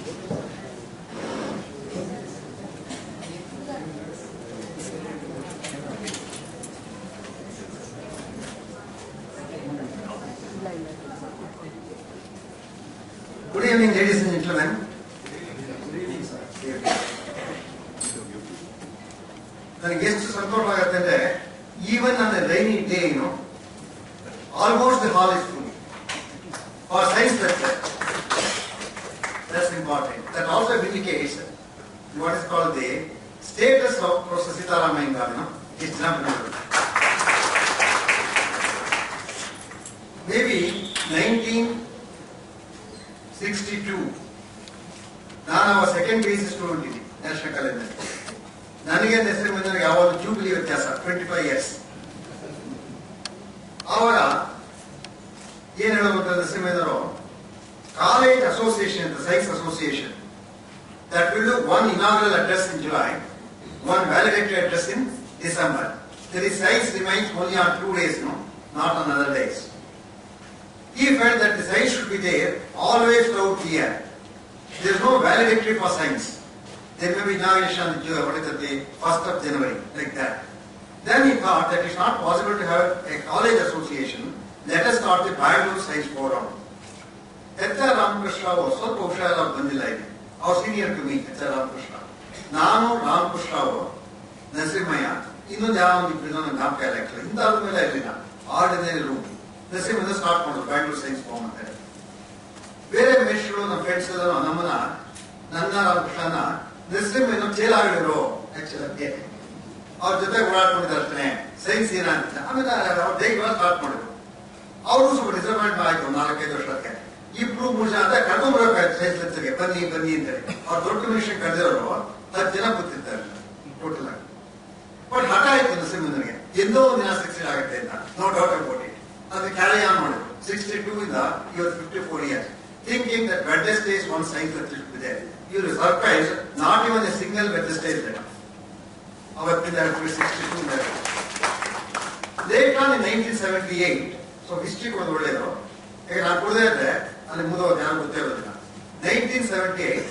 Good evening, ladies and gentlemen. Even on a rainy day, almost the hall is full. For science lecture, that's important. That also indicates what is called the status of Professor Sitharama Iyengar. It's not maybe 1962. ನಾನು second PhD student ಇದ್ದೀನಿ national college. ನನಗೆ ಹೆಸರು ಯಾವಾಗ jubilee ವ್ಯತ್ಯಾಸ 25 years. ಆವಾಗ ಏನ್ ಹೇಳಬೇಕು ಹೆಸರು ಕಾಲೇಜ್ ಅಸೋಸಿಯೇಷನ್ ಅಂತ science association that will do one inaugural address in July, one valedictory address in December. The science remains only on 2 days, not on other days. He felt that the science should be there always throughout the year. There is no valedictory for science. There may be inauguration on the 1st of January, like that. Then he thought that it's not possible to have a college association. Let us start the Bangalore Science Forum. H.R. Ramakrishna was ಸ್ವಲ್ಪ ಹುಷಾರ ಬಂದಿಲ್ಲ ಇಲ್ಲಿ. Our senior to me, H.R. Ramakrishna. ನಾನು ರಾಮಕೃಷ್ಣ ನರಸಿಂಹಯ್ಯ ಇನ್ನೊಂದು ಯಾವ ಒಂದು ಜ್ಞಾಪಕ ಇಲ್ಲ ಆಕ್ಚುಲಿ ಇಂಥವ್ರ ಮೇಲೆ ಇರಲಿಲ್ಲ. ಆರ್ಡಿನರಿ ರೂಮ್ ನರಸಿಂಹಯ್ಯ ಸ್ಟಾರ್ಟ್ ಮಾಡೋದು ಬ್ಯಾಂಗ್ಳೂರ್ ಸೈನ್ಸ್ ಫಾರ್ಮ್ ಅಂತ ಹೇಳಿ. ಬೇರೆ ಮೇಷ್ಟ್ರು ನಮ್ಮ ಫ್ರೆಂಡ್ಸ್ ಎಲ್ಲ ನಮ್ಮನ್ನ ನನ್ನ ರಾಮಕೃಷ್ಣನ ನರಸಿಂಹಯ್ಯನ ಚೇಲಾಗಿರೋ ಆಕ್ಚುಲಿ ಅವ್ರ ಜೊತೆ ಓಡಾಡ್ಕೊಂಡಿದ್ದಾರೆ ಅಷ್ಟೇ ಸೈನ್ಸ್ ಏನಂತ. ಆಮೇಲೆ ಅವ್ರು ಡೈಲಿ ಸ್ಟಾರ್ಟ್ ಮಾಡಿದ್ರು. ಅವರು ಸ್ವಲ್ಪ ಡಿಸಪಾಯಿಂಟ್ ಆಯ್ತು 4-5 ವರ್ಷಕ್ಕೆ. 2-3 ಜನ ಅಂತ ಕರ್ಕೊಂಡ್ಬರ್ಬೇಕಾಯ್ತು ಸೈನ್ಸ್ ಲೆಕ್ಚರ್ಗೆ ಬನ್ನಿ ಬನ್ನಿ ಅಂತೇಳಿ. ಅವ್ರು ದೊಡ್ಡ ಮನುಷ್ಯ ಕರೆದಿರೋರು 10 ಜನ ಕೂತಿರ್ತಾರೆ ಟೋಟಲ್ ಆಗಿ. ಬಟ್ ಹಠ ಆಯ್ತು ನರಸಿಂಹನಿಗೆ ಎಂದೋ ಒಂದು ದಿನ ಸಕ್ಸೆಸ್ ಆಗುತ್ತೆ ಅಂತ. No doubt about it. ಅದು ಕ್ಯಾರಿ ಆನ್ ಮಾಡಿದ್ರು 62 ಇಂದ ಇವತ್ತು 54 years. Thinking that Wednesday is one science lecture should be there. You were surprised, not even a single Wednesday is there. Avatti 62 in that. Later on in 1978, so history was ಒಳ್ಳೆಯದು. ಈಗ ನಾನು ಕೊಡದೇ ಇದ್ರೆ ಅಲ್ಲಿ ಮುಗಿದೋದು ಯಾರು ಗೊತ್ತೇ ಇರೋದಿಲ್ಲ. 1978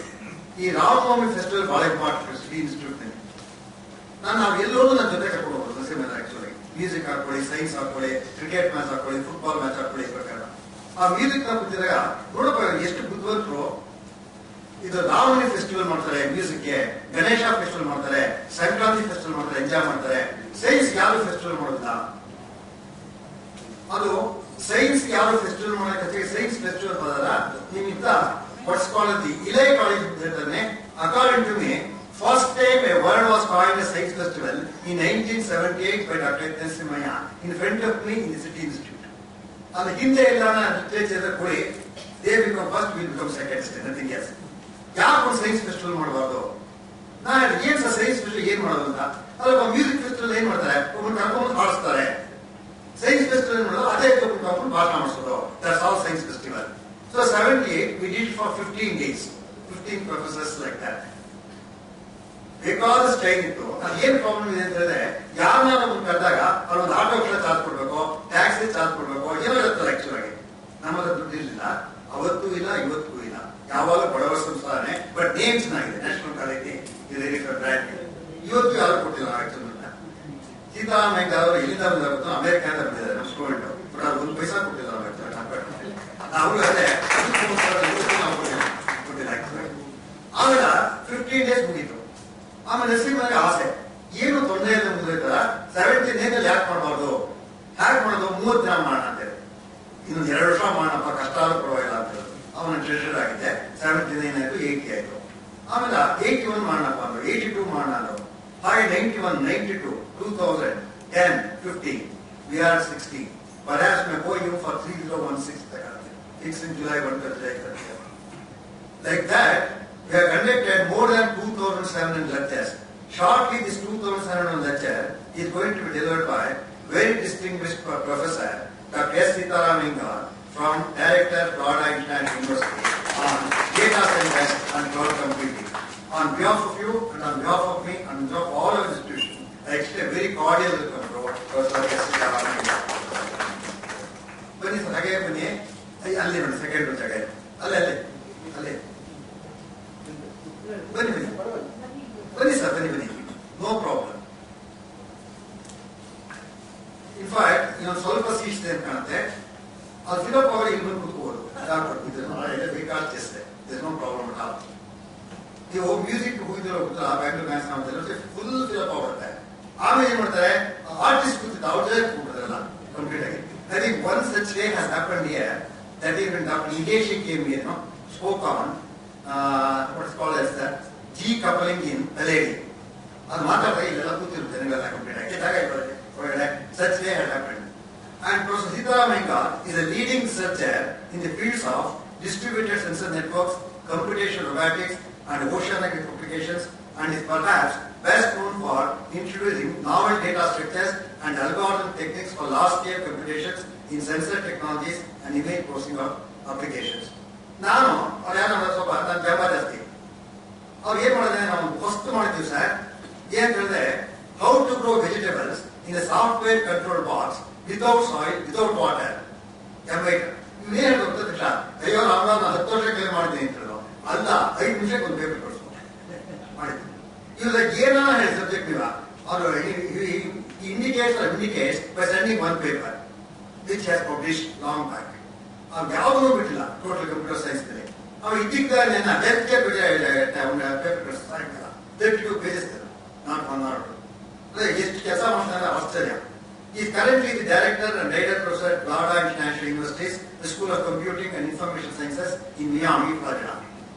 ಈ ರಾಮನವಮಿ ಫೆಸ್ಟಿವಲ್ ಬಹಳ ಇಂಪಾರ್ಟೆಂಟ್ ಶ್ರೀ ಇನ್ಸ್ಟಿಟ್ಯೂಟ್ ನಲ್ಲಿ. ನಾವು ಎಲ್ಲರೂ ನನ್ನ ಜೊತೆ ಕರ್ಕೊಂಡು ಹೋಗೋದು ನರಸಿಂಹಯ್ಯ ಆಕ್ಚುಲಿ. ಮ್ಯೂಸಿಕ್ ಹಾಕೊಳ್ಳಿ, ಸೈನ್ಸ್ ಹಾಕೊಳ್ಳಿ, ಕ್ರಿಕೆಟ್ ಮ್ಯಾಚ್ ಹಾಕೊಳ್ಳಿ, ಫುಟ್ಬಾಲ್ ಮ್ಯಾಚ್ ಹಾಕೊಳ್ಳಿ ಪ್ರಕಾರ. ಆ ಮ್ಯೂಸಿಕ್ ನ ಕೂತಿದಾಗ ನೋಡಪ್ಪ ಎಷ್ಟು ಬುದ್ಧಿವಂತರು. ಇದು ರಾಮನವಮಿ ಫೆಸ್ಟಿವಲ್ ಮಾಡ್ತಾರೆ ಮ್ಯೂಸಿಕ್ಗೆ, ಗಣೇಶ ಫೆಸ್ಟಿವಲ್ ಮಾಡ್ತಾರೆ, ಸಂಕ್ರಾಂತಿ ಫೆಸ್ಟಿವಲ್ ಮಾಡ್ತಾರೆ, ಎಂಜಾಯ್ ಮಾಡ್ತಾರೆ. ಸೈನ್ಸ್ ಯಾರು ಫೆಸ್ಟಿವಲ್ ಮಾಡೋದಿಲ್ಲ. ಅದು ಸೈನ್ಸ್ ಯಾರು ಫೆಸ್ಟಿವಲ್ ಮಾಡೋಕೆ ಸೈನ್ಸ್ ಫೆಸ್ಟಿವಲ್ ಬರಲ್ಲ. ನಿಮ್ಮಿಂದ ವಾಟ್ಸ್ ಕಾಲ್ಡ್ ದಿ ಇಲೈ ಕಾಲೇಜ್ ಹೇಳ್ತಾನೆ. According to me first time a word was called a science festival in 1978 by Dr. Narasimhaya in front of me in the City Institute. And the ಹಿಂದೆ ಎಲ್ಲ literature ಕೊಡಿ, they become first, we become second, nothing else. ಯಾಕೆ ಒಂದು science festival ಮಾಡಬಾರ್ದು? ನಾನು ಏನ್ science festival ಏನ್ ಮಾಡೋದು ಅಂತ. ಅಲ್ಲ ಮ್ಯೂಸಿಕ್ ಫೆಸ್ಟಿವಲ್ ಏನ್ ಮಾಡ್ತಾರೆ, ಒಬ್ಬರು ಕರ್ಕೊಂಡು ಹಾಡಿಸ್ತಾರೆ. ಸೈನ್ಸ್ ಫೆಸ್ಟಿವಲ್ ಏನ್ ಮಾಡೋದು, ಅದೇ ಕರ್ಕೊಂಡು ಭಾಷಣ ಮಾಡಿಸೋದು. That's all science festival. So 78 we did it for 15 days, 15 professors like that. ಬೇಕಾದ ಸ್ಟೈಲ್ ಇತ್ತು. ಅದು ಏನ್ ಪ್ರಾಬ್ಲಮ್ ಇದೆ ಅಂತ ಹೇಳಿದ್ರೆ, ಯಾರನ್ನ ಕರೆದಾಗ ಅವ್ರೊಂದು ಆಟೋ ಚಾರ್ಜ್ ಕೊಡ್ಬೇಕು, ಟ್ಯಾಕ್ಸಿ ಚಾರ್ಜ್ ಕೊಡ್ಬೇಕು, ಏನೋ ಇರುತ್ತಲ್ಲ ಆಕ್ಚುಲ್ ಆಗಿ. ನಮ್ಮದ ದುಡ್ಡು ಇರಲಿಲ್ಲ, ಅವತ್ತೂ ಇಲ್ಲ, ಇವತ್ತೂ ಇಲ್ಲ. ಯಾವಾಗ ಬಡವರ ಸಂಸ್ಥಾನೆ, ಬಟ್ ನೇಮ್ ಚೆನ್ನಾಗಿದೆ. National college brand. ಇವತ್ತು ಯಾರು ಕೊಟ್ಟಿಲ್ಲ ಆಕ್ಚುಲ್ ಅಂತ. ಸೀತಾರಾಮ ಇಯಂಗಾರ್ ಅವರು ಎಲ್ಲಿಂದ ಬಂದಾಗುತ್ತೋ ಅಮೆರಿಕಾದಿಂದ ಬಂದಿದ್ದಾರೆ ನಮ್ಮ ಸ್ಟೂಡೆಂಟ್. ಬಟ್ ಅವ್ರು 1 ಪೈಸಾ ಕೊಟ್ಟಿಲ್ಲ ಅವ್ರು ಅವರು ಅದೇ ಕೊಟ್ಟಿಲ್ಲ ಆಕ್ಚುಲ್. ಆಮೇಲೆ 15 days ಮುಗೀತು. ಆಮೇಲೆ ನರಸಿಂಹನಿಗೆ ಆಸೆ, ಏನು ತೊಂದರೆ ಇಲ್ಲ ಮುಂದಿರ್ತಾರ 79 ಯಾಕೆ ಮಾಡಬಾರ್ದು, ಹ್ಯಾಕ್ ಮಾಡೋದು 30 ದಿನ ಮಾಡೋಣ ಅಂತೇಳಿ. ಇನ್ನೊಂದು 2 ವರ್ಷ ಮಾಡೋಣಪ್ಪ, ಕಷ್ಟ ಆದ್ರೂ ಪರವಾಗಿಲ್ಲ ಅಂತ ಹೇಳೋದು. ಅವನ ಟ್ರೆಷರ್ ಆಗಿದೆ. 79 ಆಯ್ತು, 80 ಆಯ್ತು. ಆಮೇಲೆ 81 ಮಾಡೋಣಪ್ಪ ಅಂದ್ರು, 82 ಮಾಡೋಣ ಅಂದ್ರು. ಹಾಗೆ 91, 92, 2000, 10, 15, we are 60. Perhaps may go you for 3016 fixed in July 1 to July 30. Like that, we have conducted more than 2,700 lectures. Shortly, this 2,700 lecture is going to be delivered by very distinguished professor, Dr. S. Sitharama Iyengar, from Director, Ryder University, on data science and cloud computing. On behalf of you, and on behalf of me, and on behalf of all of the institutions, I extend a very cordial welcome to Professor S. Sitharama Iyengar. ಬನ್ನಿ sir, ಹಾಗೆ ಬನ್ನಿ. ಅಲ್ಲಿ ನೋಡಿ second ಜಾಗ ಅಲ್ಲೇ ಅಲ್ಲೇ ಅಲ್ಲೇ ಬನ್ನಿ ಸರ್, ಬನ್ನಿ, ನೋ ಪ್ರಾಬ್ಲಮ್. ಇನ್ಫ್ಯಾಕ್ಟ್ ಇನ್ನೊಂದು ಸ್ವಲ್ಪ ಸೀಟ್ಸ್ ಇದೆ ಅಂತ ಕಾಣುತ್ತೆ, ಅದು ಫಿಲಪ್ ಆಗಿ ಇಲ್ಲಿ ಬಂದು ಕೂತ್ಕೋಬೋದು. ಬೇಕಾಗ್ತಿದೆ, ನೋ ಪ್ರಾಬ್ಲಮ್ ಅಟ್ ಆಲ್. ನೀವು ಮ್ಯೂಸಿಕ್ ಹೋಗಿದ್ರೆ ಗೊತ್ತಲ್ಲ, ಬ್ಯಾಂಗ್ಳೂರ್ ಡ್ಯಾನ್ಸ್ ಮಾಡ್ತಾರೆ, ಫುಲ್ ಫಿಲಪ್ ಆಗುತ್ತೆ. ಆಮೇಲೆ ಏನ್ ಮಾಡ್ತಾರೆ, ಆರ್ಟಿಸ್ಟ್ ಕೂತಿದ್ದ ಅವ್ರ ಜೊತೆ ಕೂತ್ಬಿಡ್ತಾರಲ್ಲ ಕಂಪ್ಲೀಟ್ ಆಗಿ. I think one such day has happened here, that is when Dr. Iyengar came here, spoke on what's called as the decoupling in LAD. ಅದು ಮಾತಾಡಿದ್ರೆ ಇಲ್ಲೆಲ್ಲ ಕೂತಿರುತ್ತೆ ಜನಗಳೆಲ್ಲ ಕಂಪ್ಲೀಟ್ ಆಗಿ ಜಾಗ ಹೊರಗಡೆ. Such day has happened. And Professor Sitharama Iyengar is a leading researcher in the fields of distributed sensor networks, computational robotics, and oceanic applications, and is perhaps best known for introducing novel data structures and algorithm techniques for large-scale computations in sensor technologies and image processing of applications. ನಾನು ಅವ್ರು ಏನೋ ಸ್ವಲ್ಪ ನನ್ನ ಬೆಂಬಲ ಜಾಸ್ತಿ. ಅವ್ರು ಏನ್ ಮಾಡಿದ್ರೆ, ನಾವು ಫಸ್ಟ್ ಮಾಡಿದ್ವಿ ಸರ್, ಏನ್ ಹೇಳಿದ್ರೆ, how to grow vegetables in a software control box without soil, without water. ಇವೇನು ಗೊತ್ತಿಲ್ಲ, ಅಯ್ಯೋ ನಾನು 10 ವರ್ಷಕ್ಕೆ ಮಾಡಿದ್ದೀನಿ ಅಂತ ಹೇಳಿದ್ರು. ಅಲ್ಲ, 5 ನಿಮಿಷಕ್ಕೆ ಒಂದು ಪೇಪರ್ ಕೊಡಿಸ್ಬೋದು ಮಾಡಿದ್ವಿ. ಇವಾಗ ಏನೋ ಹೇಳಿ ಸಬ್ಜೆಕ್ಟ್ ನೀವು ಅವರು indicates by sending one paper which has published long back. ಅವ್ರು ಯಾವುದೂ ಬಿಟ್ಟಿಲ್ಲ ಟೋಟಲ್ ಕಂಪ್ಯೂಟರ್ ಸೈನ್ಸ್ ನಲ್ಲಿ. ಅವ್ರು ಇದ್ದಿದ್ದಾನೆ ಹೆಲ್ತ್ ಕೇರ್ ಪೇಪರ್ ಸಾಯಂಕಾಲ 32 pages ನಾಟ್ 1 hour. ಎಷ್ಟು ಕೆಲಸ ಮಾಡ್ತಾರೆ ಆಶ್ಚರ್ಯ. He is currently the director and Ryder professor at Florida International University's the School of Computing and Information Sciences in Miami, Florida.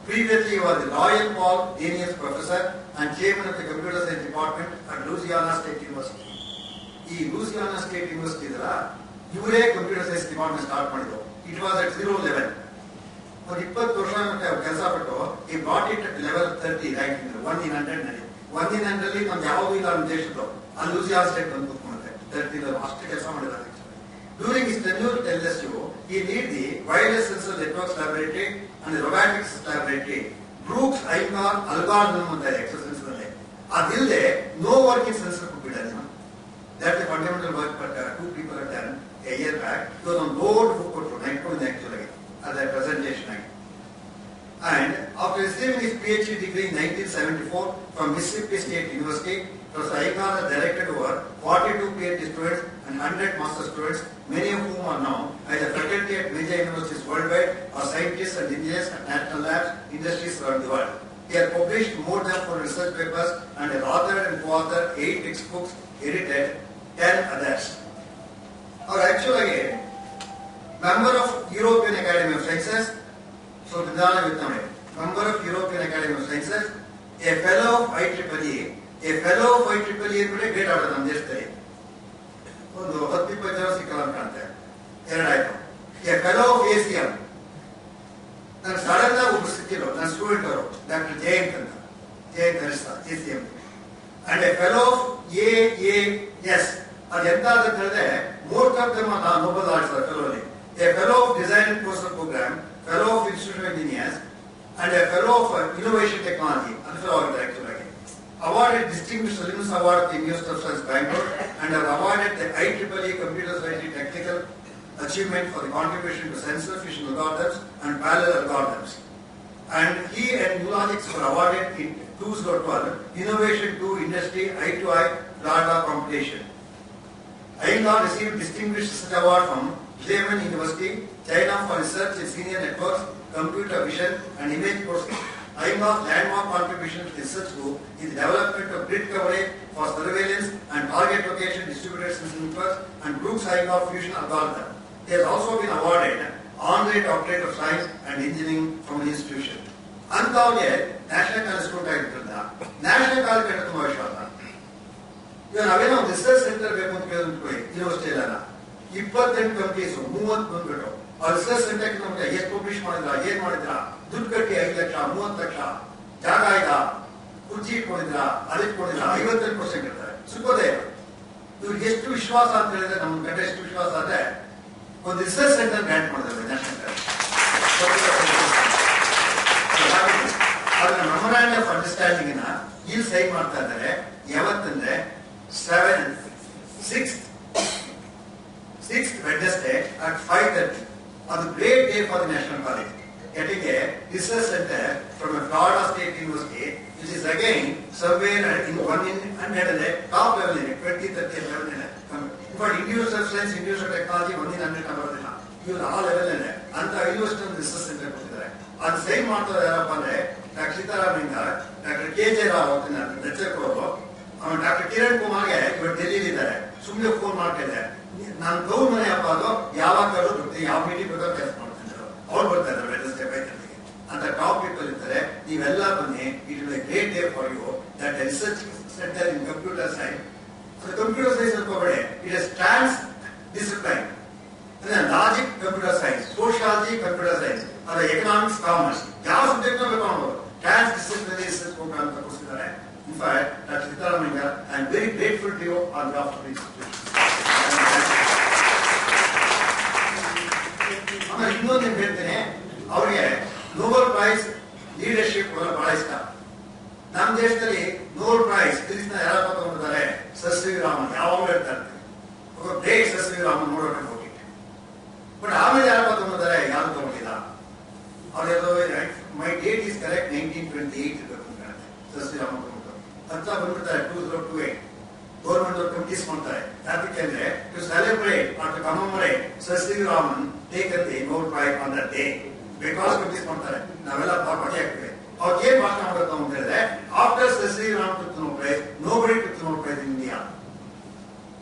Previously, he was the Royal Paul Daniels Professor and Chairman of the Computer Science Department at Louisiana State University. ಈ ಲೂಸಿಯಾನಾ state university ಇದಲ್ಲ, ಇವರೇ computer science department start ಮಾಡಿದ್ರು. It was at 0-11. ಒಂದು 20 ವರ್ಷ ಕೆಲಸ ಪಟ್ಟು ಈ brought it at level 30 ranking 1 in 100 ನಲ್ಲಿ. 1 in 100 ಅಲ್ಲಿ ನಮ್ದು ಯಾವುದೂ ಇಲ್ಲ ನಮ್ಮ ದೇಶದ್ದು. ಅಲ್ಲಿ ಲೂಸಿಯಾನಾ ಸ್ಟೇಟ್ ಬಂದು ಕೂತ್ಕೊಂಡುತ್ತೆ 30 ಅಷ್ಟು ಕೆಲಸ ಮಾಡಿದ್ದಾರೆ. During his tenure at LSU, he led the Wireless Sensor Networks Laboratory and the Robotics Laboratory. Brooks Iyengar algorithm ಅಂತ ಎಕ್ಸರ್ಸೈಸ್ ನಲ್ಲಿ. ಅದಿಲ್ಲದೆ no work in sensor could be done. That's the fundamental work that 2 people have done a year back. So on board who put to actually as a presentation. And after receiving his PhD degree in 1974 from Mississippi State University, Professor Iyengar has directed over 42 PhD students and 100 master students, many of whom are now either faculty at major universities worldwide or scientists and engineers at national labs, industries around the world. He has published more than 4 research papers and has authored and co-authored 8 textbooks, edited 10 others. Or actually, member of European Academy of Sciences, so Vidana Vitname, member of European Academy of Sciences, a fellow of IEEE, a fellow of IEEE is a great order on this day. ಒಂದು 10-20 ಜನ ಸಿಕ್ಕಲ್ಲ ಅಂತ ಕಾಣುತ್ತೆ, ಎರಡಾಯ್ತು. A fellow of ACM, ನಾನು sudden ಆಗಿ ಒಬ್ರು ಸಿಕ್ಕಿದ್ರು, ನನ್ನ ಸ್ಟೂಡೆಂಟ್ ಅವರು ಡಾಕ್ಟರ್ ಜಯಂತ್ ಅಂತ, ಜಯಂತ್ ಹರಿಸ್ತಾ ACM. And a fellow of AAS, ಅದು ಎಂತ ಅಂತ ಹೇಳಿದ್ರೆ most of them Nobel arts fellow ಅಲ್ಲಿ. A fellow of design and course program, fellow of institute of engineers, and a fellow of innovation technology, ಅದು fellow ಆಗಿದೆ actual ಆಗಿ. Awarded Distinguished Alumnus Award at the University of Science Bangalore and have awarded the IEEE Computer Science Technical Achievement for the contribution to sensor fusion algorithms and parallel algorithms. And he and Nulogics were awarded in 2012 Innovation 2 Industry Eye-to-Eye Data Competition. Iyengar received Distinguished Research Award from Xiamen University, China for research in senior networks, computer vision and image processing. Iyengar's landmark contribution to the research group is the development of grid coverage for surveillance and target location distributed sensor networks and Brooks Iyengar fusion algorithm. He has also been awarded honorary doctorate of science and engineering from an institution. ಅಂತವ್ರಿಗೆ national college student ಆಗಿದ್ದರಿಂದ national college ಕಂಡು ತುಂಬಾ ವಿಶ್ವಾಸ. ಇವಾಗ ನಾವೇನೋ ಒಂದು research centre ಬೇಕು ಅಂತ ಕೇಳಿದ್ಕೊಳ್ಳಿ, ಯೂನಿವರ್ಸಿಟಿ ಇಲ್ಲ 28 ಕಂಪ್ನೀಸ್ 30 ಬಂದ್ಬಿಟ್ಟು ಆ ರಿಸರ್ಚ್ ಸೆಂಟರ್ ನಮ್ಗೆ ಎಷ್ಟು ಪಬ್ಲಿಷ್ ಮಾಡಿದ್ರ, ಏನ್ ಮಾಡಿದ್ರ, ದುಡ್ಡು ಕಟ್ಟಿ 5 ಲಕ್ಷ 30 ಲಕ್ಷ, ಜಾಗ ಆಯ್ತಾ, ಕುರ್ಚಿ ಇಟ್ಕೊಂಡಿದ್ರ, ಅದಿಟ್ಕೊಂಡಿದ್ರ, 58% ಇರ್ತಾರೆ, ಸಿಗೋದೇ ಇಲ್ಲ. ಇವ್ರಿಗೆ ಎಷ್ಟು ವಿಶ್ವಾಸ ಅಂತ ಹೇಳಿದ್ರೆ, ನಮ್ ಗಂಟೆ ಎಷ್ಟು ವಿಶ್ವಾಸ ಅಂದ್ರೆ ಒಂದು ರಿಸರ್ಚ್ ಸೆಂಟರ್ ಗ್ರಾಂಟ್ ಮಾಡಿದ್ದಾರೆ ನ್ಯಾಷನಲ್. ಅದನ್ನ ಮೆಮೊರಾಂಡಮ್ ಆಫ್ ಅಂಡರ್ಸ್ಟ್ಯಾಂಡಿಂಗ್ ನ ಇಲ್ಲಿ ಸೈನ್ ಮಾಡ್ತಾ ಇದ್ದಾರೆ. ಯಾವತ್ತಂದ್ರೆ 6th Wednesday at 5:30. ಅದು great day for the national college. Getting a research center from a Florida State University which is again somewhere in top level, 20, 30 level. But individual science, individual technology, 1 in 100 number. You all level in it. And the University Research Center. At the same time, Dr. Sitharama Iyengar, Dr. K.J. Rao, Dr. Kiran Kumar, you are Delhi there. Sumya phone market there. Nan go mane apado, Yava Karu, the Yamiti Buddha test market. All but the Wednesday by and the top people in there, the Vella Bane, it will be a great day for you that the research center in computer science. So the computer science is it is trans-discipline. And then logic, computer science, sociology, computer science, or the economics, commerce. ಯಾವ subject ನಾವು ಬೇಕಾಗಬಹುದು trans-disciplinary research program ಅಂತ ಕೊಡಿಸಿದ್ದಾರೆ. In fact, Dr. Sitharama Iyengar, I am very grateful to you on behalf of the institution. ಆಮೇಲೆ ಇನ್ನೊಂದು ಹೇಳ್ತೇನೆ, ಅವರಿಗೆ Nobel prize leadership ಬಹಳ ಇಷ್ಟ. ನಮ್ಮ ದೇಶದಲ್ಲಿ ನೋಬೆಲ್ ಪ್ರೈಸ್ ಯಾರಪ್ಪ ತಗೊಂಡಿದ್ದಾರೆ? Sir C V Raman. ಯಾವಾಗಲೂ ಹೇಳ್ತಾರೆ great sir C V Raman ನೋಡೋಣ ಹೋಗಿ. ಬಟ್ ಆಮೇಲೆ ಯಾರಪ್ಪ ತಗೊಂಡಿದ್ದಾರೆ? ಯಾರು ತಗೊಂಡಿಲ್ಲ. ಅವ್ರು my date is correct 1928 sir C Raman ತಗೊಂಡು ಅಂತ ಬಂದ್ಬಿಡ್ತಾರೆ 2028. ಗೌರ್ಮೆಂಟ್ ಅವರು ಕಮಿಟೀಸ್ ಮಾಡ್ತಾರೆ. ಯಾಕೆಂದ್ರೆ to celebrate or to commemorate sir C V Raman taken the Nobel prize on that day. Because committees ಮಾಡ್ತಾರೆ, ನಾವೆಲ್ಲ ಬಗೆ ಆಗ್ತೇವೆ. ಅವ್ರು ಏನ್ ಭಾಷಣ ಮಾಡುತ್ತ ಅಂತ ಹೇಳಿದ್ರೆ, after sir C V Raman took Nobel prize, nobody took Nobel prize in India.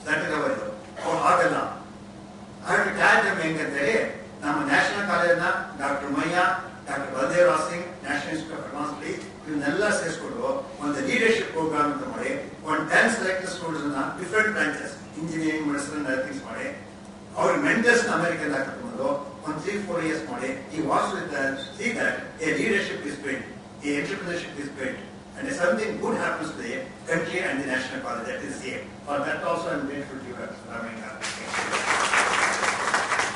That is our ಇದು. ಅವ್ರು ಹಾಗಲ್ಲ. ಹಾಗೆ ಟ್ಯಾಗ್ ಹೆಂಗಂತೇಳಿ ನಮ್ಮ ನ್ಯಾಷನಲ್ ಕಾಲೇಜ್ನ doctor Maiya, doctor Baladev Rao Singh, national institute of advance ಇವನ್ನೆಲ್ಲ ಸೇರಿಸ್ಕೊಂಡು ಒಂದು ಲೀಡರ್ಶಿಪ್ ಪ್ರೋಗ್ರಾಮ್ ಅಂತ ಮಾಡಿ ಒಂದು 10 selected students different branches engineering, medicine, things ಮಾಡಿ ಅವ್ರ ಮೆಂಟರ್ಸ್ ಅಮೆರಿಕನ್ ಕರ್ಕೊಂಡು ಒಂದು 3-4 years ಮಾಡಿ ಈ was with see that A leadership is built, A entrepreneurship is built, and if something good happens to the country and the national college, that is safe. For that also I am grateful to you, Sitharama Iyengar.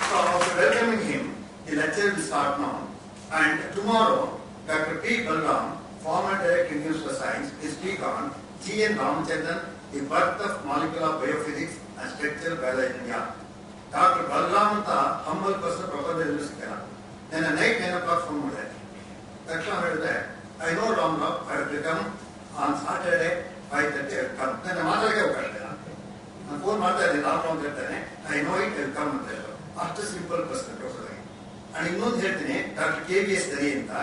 So after welcoming him, the lecture will start now, and tomorrow Dr. P. Balram, former Director of University of Science, will speak on G.N. Ramachandran, the birth of molecular biophysics and structural biology in India. Dr. Balram anta humble person ಪ್ರಪಂಚ ಎದುರಿಸಿಲ್ಲ. ನನ್ನ night 9 o'clock phone ಮಾಡಿದೆ. ತಕ್ಷಣ ಹೇಳಿದೆ, I know Ramrao, I will come on Saturday 5:30 I will come. ನನ್ನ ಮಾತಾಡಕ್ಕೆ ಅವಕಾಶ ಇಲ್ಲ. ನಾನು ಫೋನ್ ಮಾಡ್ತಾ ಇದ್ದೀನಿ, Ramrao ಅಂತ ಹೇಳ್ತಾನೆ, I know it, I will come ಅಂತ ಹೇಳೋದು. ಅಷ್ಟು ಸಿಂಪಲ್ ಪರ್ಸನ್ ಪ್ರೊಫೆಸರ್ ಆಗಿ. ಅಂಡ್ ಇನ್ನೊಂದು ಹೇಳ್ತೀನಿ, ಡಾಕ್ಟರ್ KVS ದರಿ ಅಂತ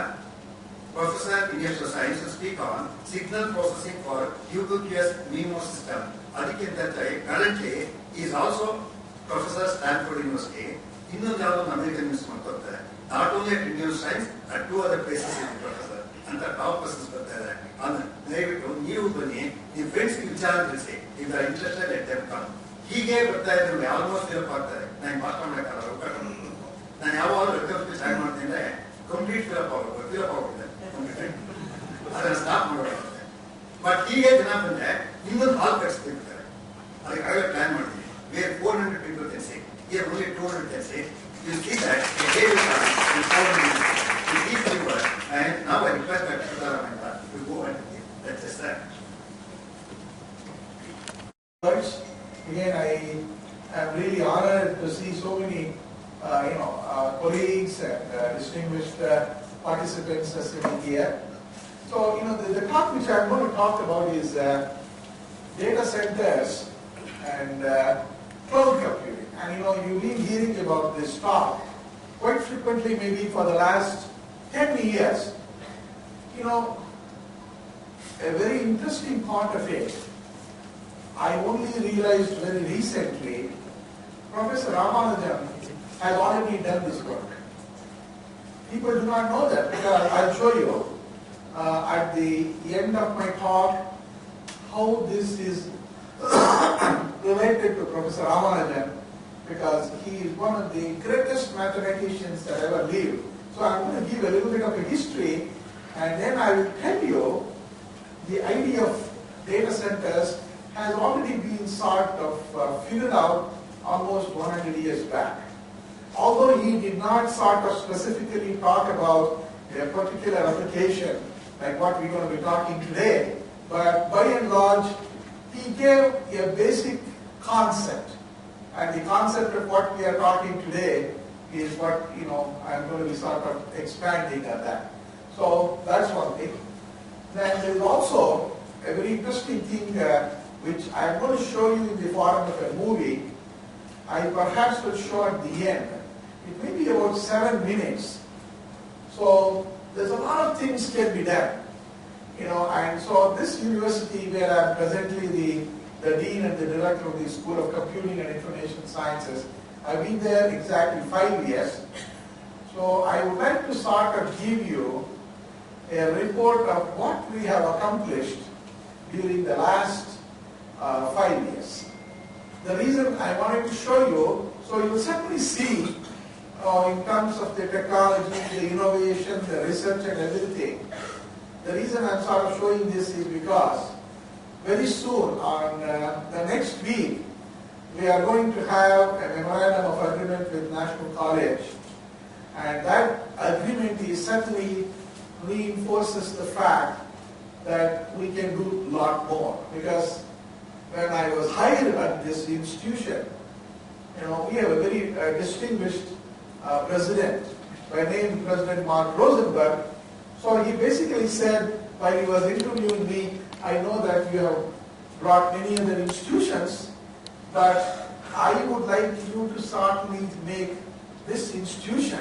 professor in university of science speak on signal processing for ubiquitous MIMO system. ಅದಕ್ಕಿಂತ currently is also professor Stanford university. ಇನ್ನೊಂದು ಯಾವುದೋ ಅಮೆರಿಕನ್ ಯೂನಿವರ್ಸಿಟಿ ಮಾಡ್ಕೊಳ್ತಾರೆ. Not only at university science at 2 other places professor ಅಂತ top persons ಬರ್ತಾ ಇದ್ದಾರೆ. ದಯವಿಟ್ಟು ನೀವು ಬನ್ನಿ, ನಿಮ್ಮ ಫ್ರೆಂಡ್ಸ್ ವಿಚಾರ ತಿಳಿಸಿ, ಈಗ ಇಂಟ್ರೆಸ್ಟೆಡ್ ಲೆಟ್ ದೆಮ್ ಕಮ್. ಹೀಗೆ ಬರ್ತಾ ಇದ್ರೆ ಆಲ್ಮೋಸ್ಟ್ ಫಿಲಪ್ ಆಗ್ತಾರೆ. ನಾನು ಭಾಷಣ ಮಾಡಕ್ಕಾಗಲ್ಲ, ಅವಕಾಶ ನಾನು ಯಾವಾಗಲೂ ರೆಕಮೆಂಡ್ ಸ್ಟಾರ್ಟ್ ಮಾಡ್ತೀನಿ ಅಂದ್ರೆ ಕಂಪ್ಲೀಟ್ ಫಿಲಪ್ ಆಗುತ್ತೆ ಅದನ್ನ ಸ್ಟಾಪ್ ಮಾಡೋಕ್ಕಾಗುತ್ತೆ. ಬಟ್ ಹೀಗೆ ಜನ ಬಂದ್ರೆ ಇನ್ನೊಂದು ಹಾಲ್ ಕಟ್ಸ್ತಿರ್ತಾರೆ. ಅದಕ್ಕಾಗಲೇ ಪ್ಲಾನ್ ಮಾಡ್ತೀನಿ. Where 400 people can say, here only 200 can say. You see that a day will come and 400 to keep the word. And now I request Dr. Sitharama Iyengar to go and that's just that. Again, I am really honored to see so many, colleagues and distinguished participants sitting here. So, the talk which I am going to talk about is data centers and cloud computing. And you've been hearing about this talk quite frequently, maybe for the last 10 years. A very interesting part of it, I only realized very recently, Professor Ramanujan has already done this work. People do not know that, because I'll show you at the end of my talk how this is related to Professor Ramanujan, because he is one of the greatest mathematicians that ever lived. So I'm going to give a little bit of a history, and then I will tell you the idea of data centers has already been sort of figured out almost 100 years back. Although he did not sort of specifically talk about a particular application like what we're going to be talking today, but by and large, he gave a basic concept. And the concept of what we are talking today is what, I'm going to be sort of expanding on that. So that's one thing. Then there is also a very interesting thing which I am going to show you in the form of a movie. I perhaps will show at the end. It may be about 7 minutes. So there's a lot of things can be done. And so this university where I am presently the dean and the director of the School of Computing and Information Sciences, I've been there exactly 5 years. So I would like to sort of give you a report of what we have accomplished during the last 5 years. The reason I wanted to show you, so you will certainly see in terms of the technology, the innovation, the research and everything. The reason I'm sort of showing this is because very soon, on the next week, we are going to have a memorandum of agreement with National College. And that agreement is certainly reinforces the fact that we can do a lot more. Because when I was hired at this institution, we have a very distinguished president by name President Mark Rosenberg. So he basically said, while he was interviewing me, I know that you have brought many other institutions, but I would like you to certainly make this institution,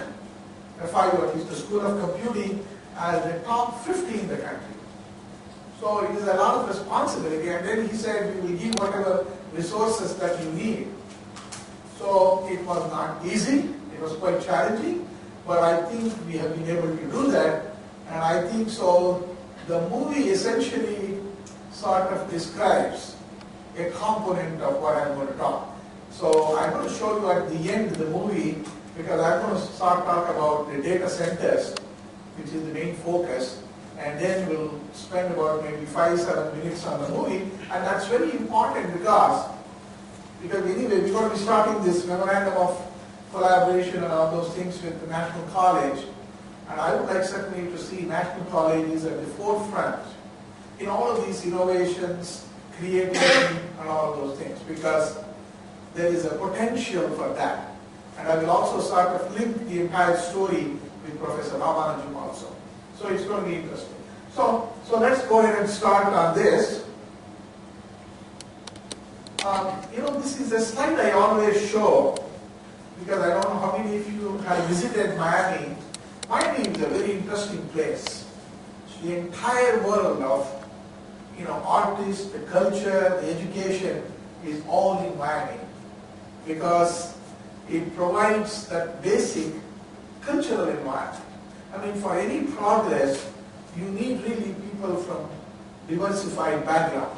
FIU, at least the School of Computing, as the top 50 in the country. So it is a lot of responsibility, and then he said, we will give whatever resources that you need. So it was not easy, it was quite challenging, but I think we have been able to do that, and I think so the movie essentially sort of describes a component of what I'm going to talk. So I'm going to show you at the end of the movie, because I'm going to start talk about the data centers, which is the main focus, and then we'll spend about maybe 5-7 minutes on the movie, and that's very important because anyway, we're going to be starting this memorandum of collaboration and all those things with the National College, and I would like certainly to see National College is at the forefront in all of these innovations, creativity, and all of those things, because there is a potential for that. And I will also sort of link the entire story with Professor Ramanujam also. So it's going to be interesting. So let's go ahead and start on this. This is a slide I always show because I don't know how many of you have visited Miami. Miami is a very interesting place. The entire world of artists, the culture, the education is all in Miami because it provides that basic cultural environment. I mean, for any progress, you need really people from diversified background.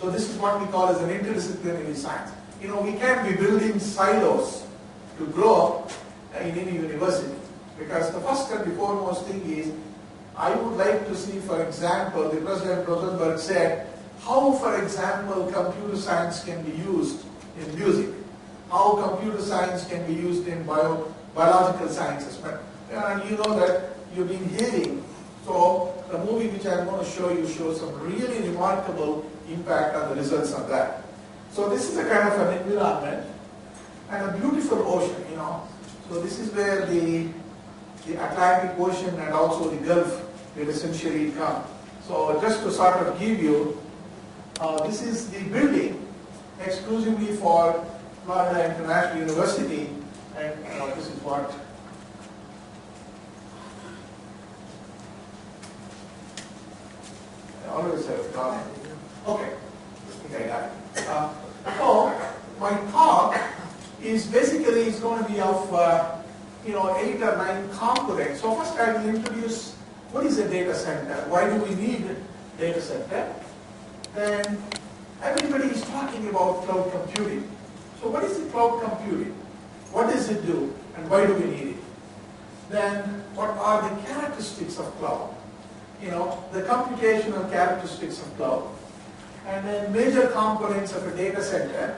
So this is what we call as an interdisciplinary science. We can't be building silos to grow in any university, because the first and the foremost thing is, I would like to see, for example, the President Rosenberg said, how, for example, computer science can be used in music, how computer science can be used in biological sciences. But you know that you've been hearing. So the movie which I'm going to show you shows some really remarkable impact on the results of that. So this is a kind of an environment and a beautiful ocean, So this is where the Atlantic Ocean and also the Gulf will essentially come. So just to sort of give you, this is the building exclusively for Florida International University, and this is what I always have done. Okay, I think I got it. So my talk is basically going to be of 8 or 9 components. So first I will introduce what is a data center, why do we need a data center. Then everybody is talking about cloud computing. So what is the cloud computing? What does it do and why do we need it? Then what are the characteristics of cloud? The computational characteristics of cloud. And then major components of a data center.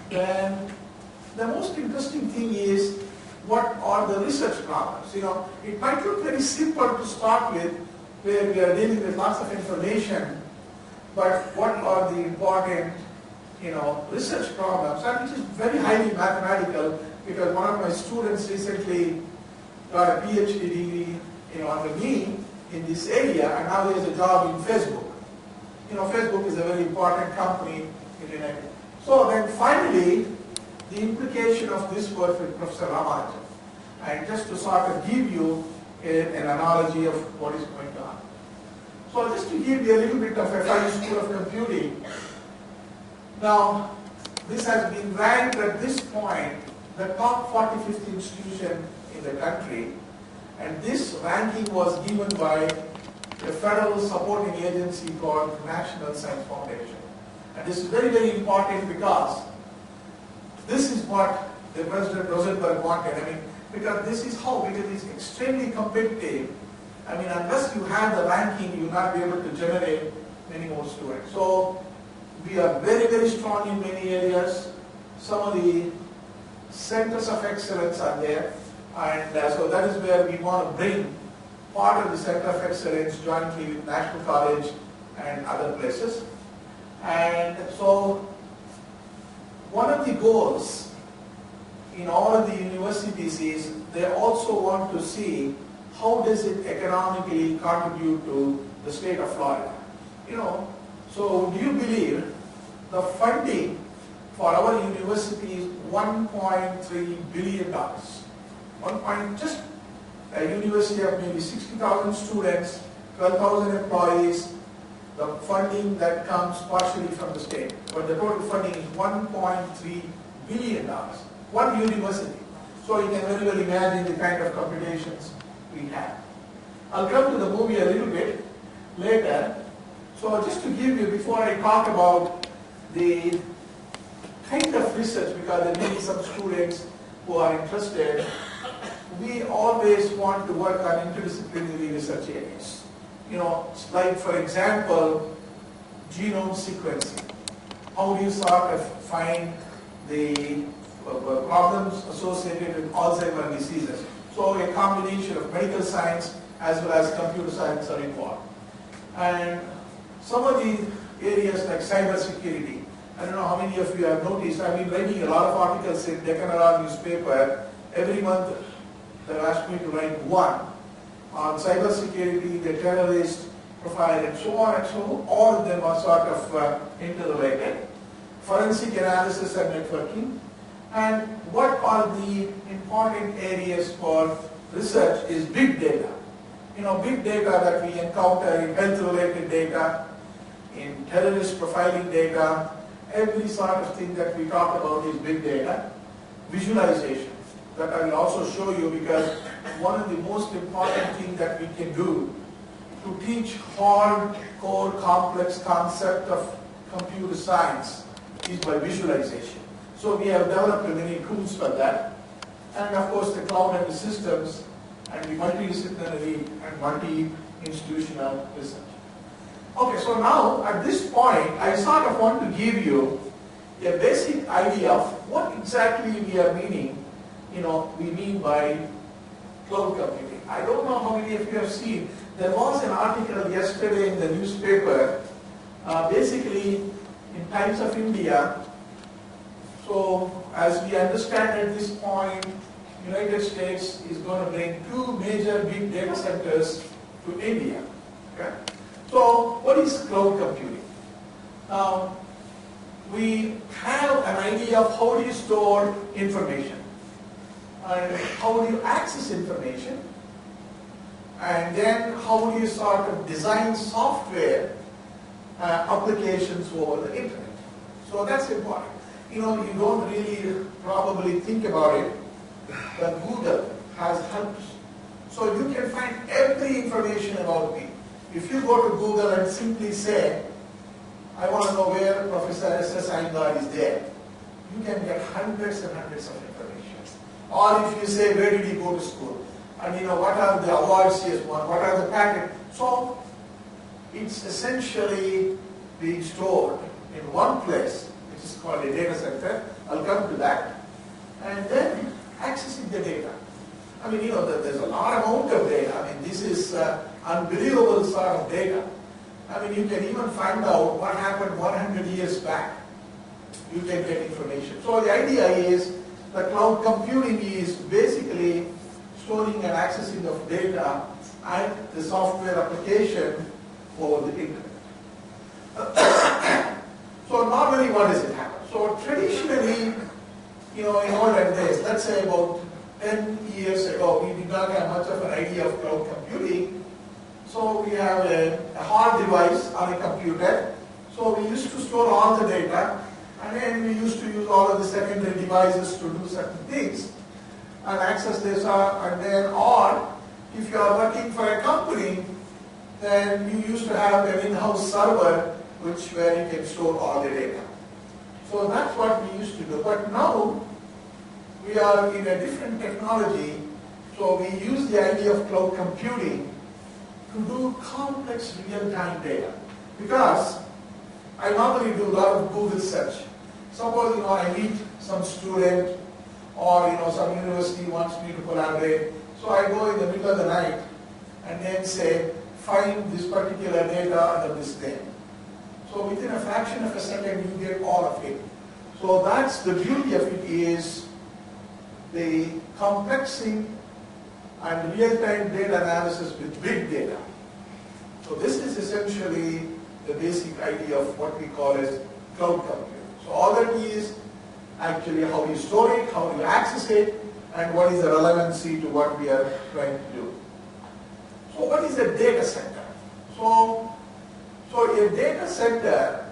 Then the most interesting thing is, what are the research problems? It might look very simple to start with, where we are dealing with lots of information, but what are the important, research problems, and which is very highly mathematical, because one of my students recently got a PhD degree, under me in this area, and now he has a job in Facebook. You know, Facebook is a very important company in the United States. So then finally, the implication of this work with Professor Ramanujan, and just to sort of give you an analogy of what is going on. So just to give you a little bit of FIU School of Computing, now this has been ranked at this point the top 45th institution in the country, and this ranking was given by a federal supporting agency called National Science Foundation. And this is very, very important because this is what the President Rosenberg wanted. I mean, because this is how, because it's extremely competitive. I mean, unless you have the ranking, you will not be able to generate many more students. So we are very, very strong in many areas. Some of the centers of excellence are there. And so that is where we want to bring part of the Center of Excellence jointly with National College and other places. And so one of the goals in all of the universities is they also want to see how does it economically contribute to the state of Florida. You know, so do you believe the funding for our university is $1.3 billion? Just a university of maybe 60,000 students, 12,000 employees, the funding that comes partially from the state. But the total funding is $1.3 billion, one university. So you can very well imagine the kind of computations we have. I'll come to the movie a little bit later. So just to give you, before I talk about the kind of research, because there may be some students who are interested, we always want to work on interdisciplinary research areas. You know, like for example, genome sequencing. How do you sort of find the problems associated with Alzheimer's diseases? So a combination of medical science as well as computer science are involved. And some of the areas like cybersecurity, I don't know how many of you have noticed, I've been writing a lot of articles in Deccan Herald newspaper. Every month they've asked me to write one on cybersecurity, the terrorist profile, and so on and so on. All of them are sort of interrelated. Forensic analysis and networking. And what are the important areas for research is big data. You know, big data that we encounter in health-related data, in terrorist profiling data, every sort of thing that we talk about is big data. Visualization, that I will also show you, because one of the most important things that we can do to teach hardcore complex concept of computer science is by visualization. So we have developed many tools for that. And of course the cloud and the systems and the multidisciplinary and multi-institutional research. Okay, so now at this point I sort of want to give you a basic idea of what exactly we are meaning, we mean by cloud computing. I don't know how many of you have seen, there was an article yesterday in the newspaper, basically in Times of India. So as we understand at this point, United States is going to bring 2 major big data centers to India. Okay? So what is cloud computing? We have an idea of how do you store information, and how do you access information, and then how do you sort of design software applications over the internet. So that's important. You don't really probably think about it, but Google has helped. So you can find every information about me. If you go to Google and simply say, I want to know where Professor S.S. Iyengar is there, you can get hundreds and hundreds of information. Or if you say, where did he go to school? And what are the awards he has won? What are the patents? So it's essentially being stored in one place, which is called a data center. I'll come to that. And then accessing the data. There's a lot amount of data. This is unbelievable sort of data. You can even find out what happened 100 years back. You can get information. So the idea is that cloud computing is basically storing and accessing of data and the software application over the internet. So normally what does it happen? So traditionally, in olden days, let's say about 10 years ago, we did not have much of an idea of cloud computing. So we have a hard device on a computer. So we used to store all the data, and then we used to use all of the secondary devices to do certain things and access this, and then, or if you are working for a company, then you used to have an in-house server where you can store all the data. So that's what we used to do. But now we are in a different technology, so we use the idea of cloud computing to do complex real-time data. Because I normally do a lot of Google search. Suppose I meet some student or some university wants me to collaborate. So I go in the middle of the night and then say, find this particular data under this name. So within a fraction of a second, you get all of it. So that's the beauty of it, is the complexing and real-time data analysis with big data. So this is essentially the basic idea of what we call as cloud computing. So all that is actually how you store it, how you access it, and what is the relevancy to what we are trying to do. So what is a data center? So a data center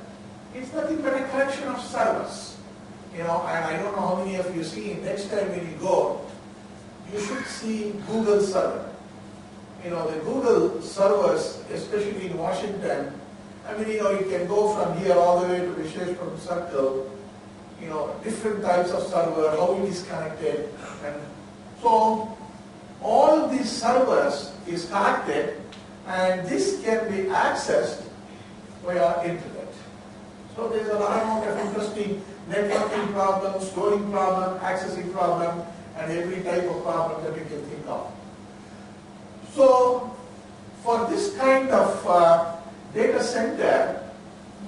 is nothing but a collection of servers. And I don't know how many of you see, next time when you go, you should see Google server. The Google servers, especially in Washington, you can go from here all the way to Visheshwaram Circle, different types of server, how it is connected. And so all these servers is connected, and this can be accessed via internet. So there's a lot of interesting networking problems, storing problem, accessing problem, and every type of problem that you can think of. So for this kind of data center,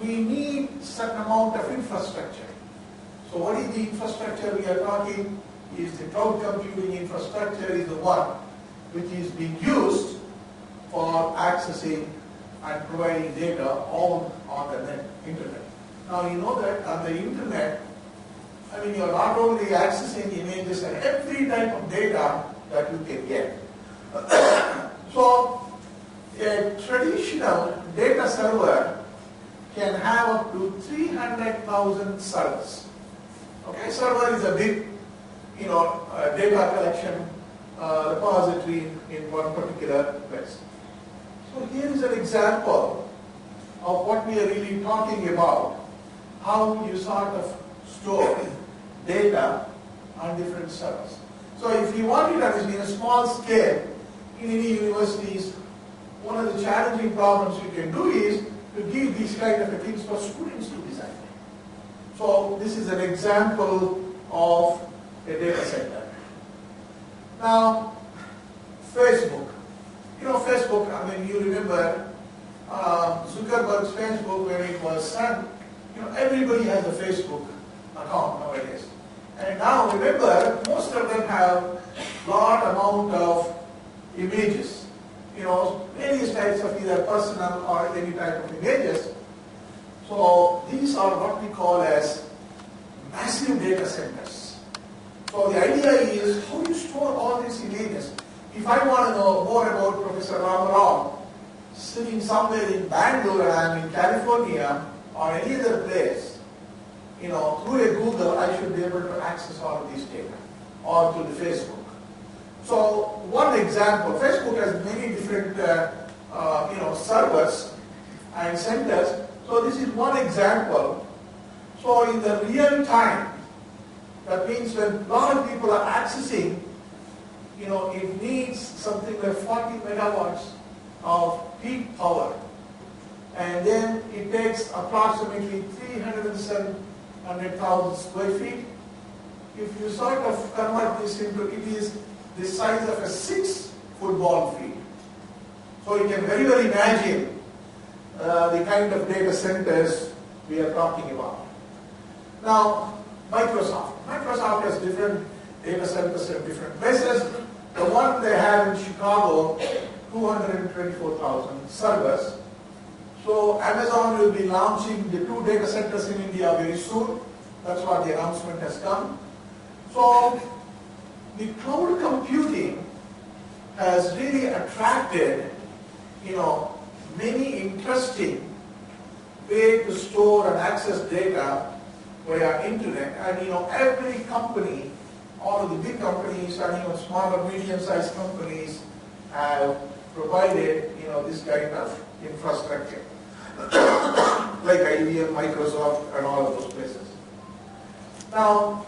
we need certain amount of infrastructure. So what is the infrastructure we are talking? Is the cloud computing infrastructure is the one which is being used for accessing and providing data all on the internet. Now you know that on the internet, you're not only accessing images and every type of data that you can get. So a traditional data server can have up to 300,000 servers. Okay, server is a big, data collection repository in one particular place. So here is an example of what we are really talking about, how you sort of store data on different servers. So if you want it in a small scale, in any universities, one of the challenging problems you can do is to give these kind of things for students to design. So this is an example of a data center. Now, Facebook. Facebook, you remember Zuckerberg's Facebook when it was started. Everybody has a Facebook account nowadays. And now remember, most of them have lot amount of images. Various types of either personal or any type of images. So these are what we call as massive data centers. So the idea is how you store all these images. If I want to know more about Professor Ramarao sitting somewhere in Bangalore and I'm in California or any other place, through a Google, I should be able to access all of these data, or through the Facebook. So one example, Facebook has many different servers and centers. So this is one example. So in the real time, that means when a lot of people are accessing, it needs something like 40 megawatts of peak power. And then it takes approximately 307,000 square feet. If you sort of convert this into, it is the size of a 6 football field. So you can very well imagine the kind of data centers we are talking about. Now, Microsoft has different data centers at different places. The one they have in Chicago, 224,000 servers. So Amazon will be launching the 2 data centers in India very soon. That's what the announcement has come. So the cloud computing has really attracted, many interesting ways to store and access data via internet. And every company, all of the big companies and even smaller, medium-sized companies have provided, this kind of infrastructure, like IBM, Microsoft, and all of those places. Now,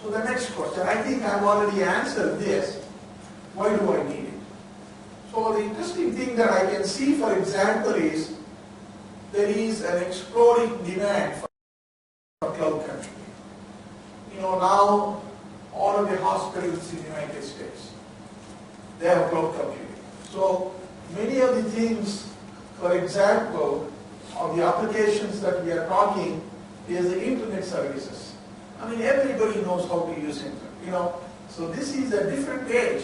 so the next question, I think I've already answered this. Why do I need it? So the interesting thing that I can see, for example, is there is an exploding demand for cloud computing. Now all of the hospitals in the United States, they have cloud computing. So many of the things, for example, of the applications that we are talking is the internet services. I mean, everybody knows how to use internet, So this is a different age.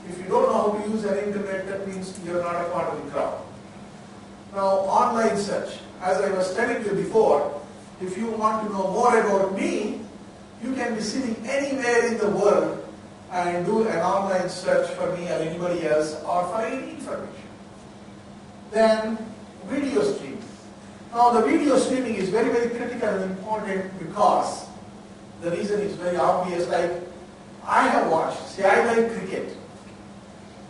If you don't know how to use an internet, that means you're not a part of the crowd. Now, online search. As I was telling you before, if you want to know more about me, you can be sitting anywhere in the world and do an online search for me or anybody else or for any information. Then, video streaming. Now, the video streaming is very, very critical and important because the reason is very obvious. Like, I have watched, say I like cricket.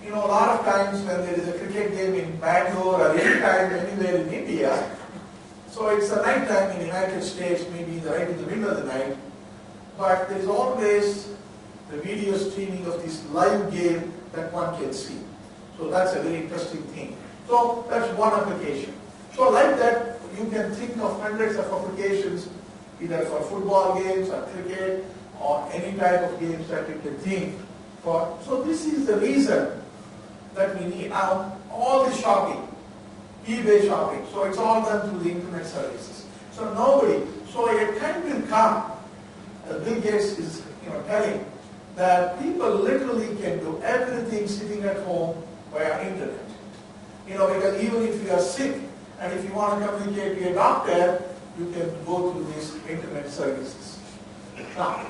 A lot of times when there is a cricket game in Bangalore or any time anywhere in India, so it's a night time in the United States, maybe right in the middle of the night, but there is always the video streaming of this live game that one can see. So that's a very interesting thing. So that's one application. So like that, you can think of hundreds of applications, either for football games or cricket or any type of games that you can think for. So this is the reason that we need now all the shopping, eBay shopping. So it's all done through the internet services. So a time will come, Bill Gates is telling that people literally can do everything sitting at home via internet. Because even if you are sick and if you want to communicate to a doctor, you can go through these internet services. Now,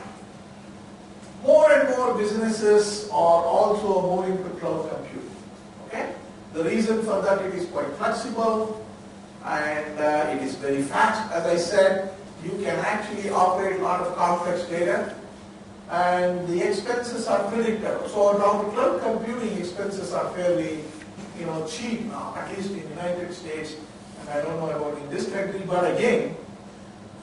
more and more businesses are also moving to cloud computing. Okay? The reason for that, it is quite flexible and it is very fast. As I said, you can actually operate a lot of complex data and the expenses are predictable. So now the cloud computing expenses are fairly cheap now, at least in the United States, and I don't know about in this country, but again,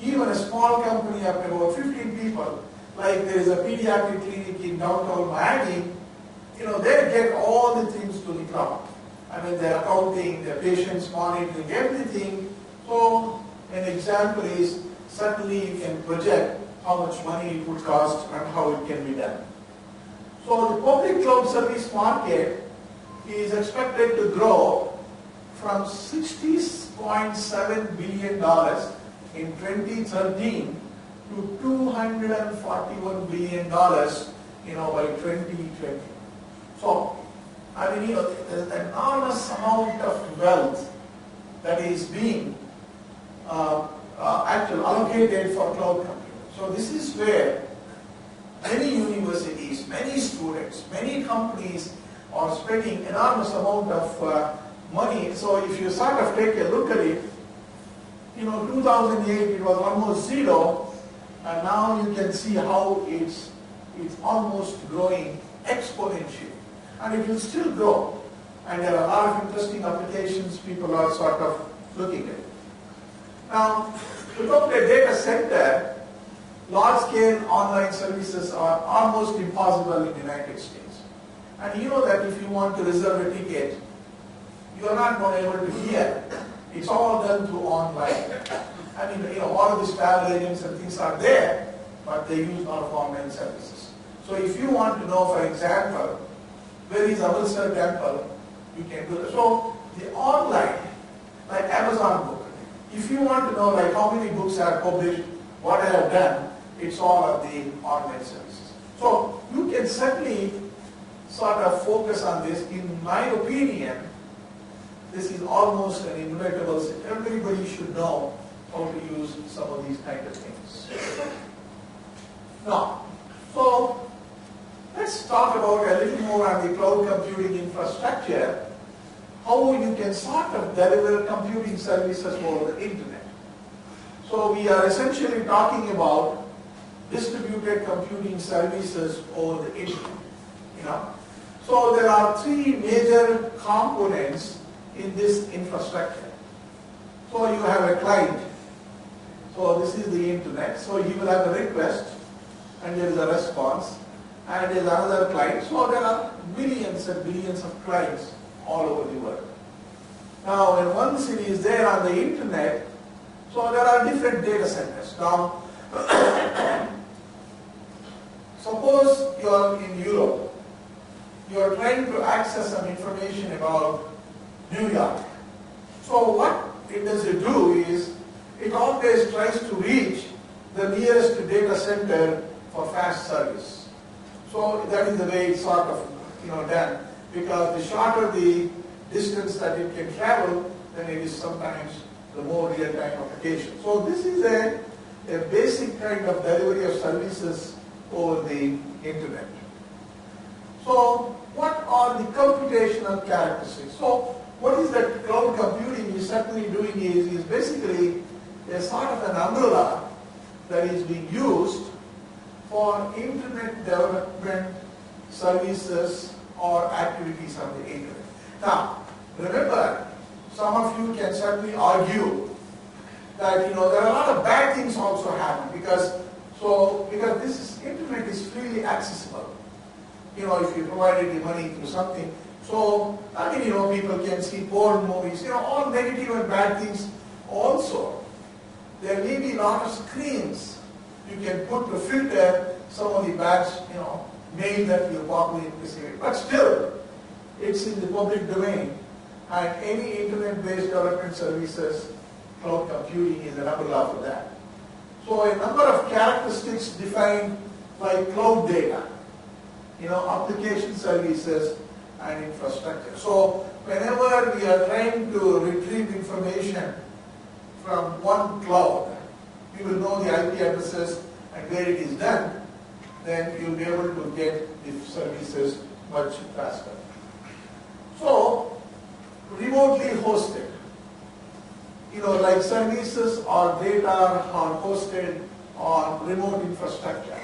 even a small company of about 15 people, like there is a pediatric clinic in downtown Miami, they get all the things to the cloud. I mean, their accounting, their patients monitoring, everything. So an example is, certainly you can project how much money it would cost and how it can be done. So the public cloud service market is expected to grow from $60.7 billion in 2013 to $241 billion, by 2020. So, I mean, there's an enormous amount of wealth that is being actually allocated for cloud computing. So this is where many universities, many students, many companies are spending enormous amount of money. So if you sort of take a look at it, 2008 it was almost zero, and now you can see how it's almost growing exponentially. And it will still grow. And there are a lot of interesting applications people are sort of looking at. Now, to look at a data center, large-scale online services are almost impossible in the United States. And you know that if you want to reserve a ticket, you are not going to be able to hear. It's all done through online. I mean, all of these travel agents and things are there, but they use a lot of online services. So if you want to know, for example, where is Amritsar temple, you can do that. So the online, like Amazon book, if you want to know like how many books I have published, what I have done, it's all of the online services. So you can certainly sort of focus on this. In my opinion, this is almost an inevitable thing. Everybody should know how to use some of these kind of things. Now, so let's talk about a little more on the cloud computing infrastructure, how you can sort of deliver computing services over the internet. So we are essentially talking about distributed computing services over the internet. So there are three major components in this infrastructure. So you have a client. So this is the internet. So you will have a request and there is a response and there is another client. So there are millions and billions of clients all over the world. Now when once it is there on the internet, so there are different data centers. Now suppose you are in Europe. You are trying to access some information about New York. So what it does do is, it always tries to reach the nearest data center for fast service. So that is the way it's sort of done. Because the shorter the distance that it can travel, then it is sometimes the more real-time application. So this is a basic kind of delivery of services over the internet. So what are the computational characteristics? So what is that cloud computing is certainly doing is basically a sort of an umbrella that is being used for internet development services or activities on the internet. Now, remember, some of you can certainly argue that there are a lot of bad things also happen because this internet is freely accessible. If you provided the money through something. So, people can see porn movies, all negative and bad things also. There may be a lot of screens you can put to filter some of the bad, mail that you probably receive. But still, it's in the public domain. And any internet-based development services, cloud computing is an umbrella for that. So a number of characteristics defined by cloud data, application services and infrastructure. So whenever we are trying to retrieve information from one cloud, we will know the IP addresses and where it is done, then you'll be able to get the services much faster. So remotely hosted, like services or data are hosted on remote infrastructure.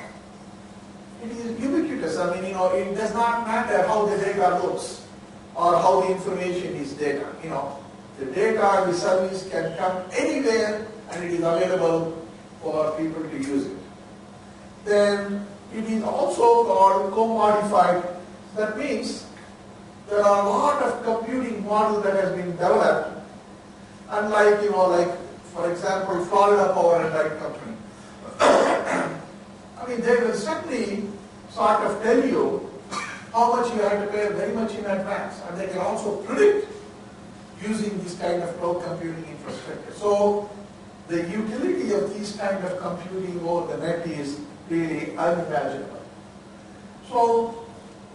It is ubiquitous. It does not matter how the data looks or how the information is data. The data and the service can come anywhere and it is available for people to use it. Then it is also called commodified. That means there are a lot of computing model that has been developed. Unlike, for example, Florida Power and Light Company. They will certainly sort of tell you how much you have to pay very much in advance. And they can also predict using this kind of cloud computing infrastructure. So the utility of this kind of computing over the net is really unimaginable. So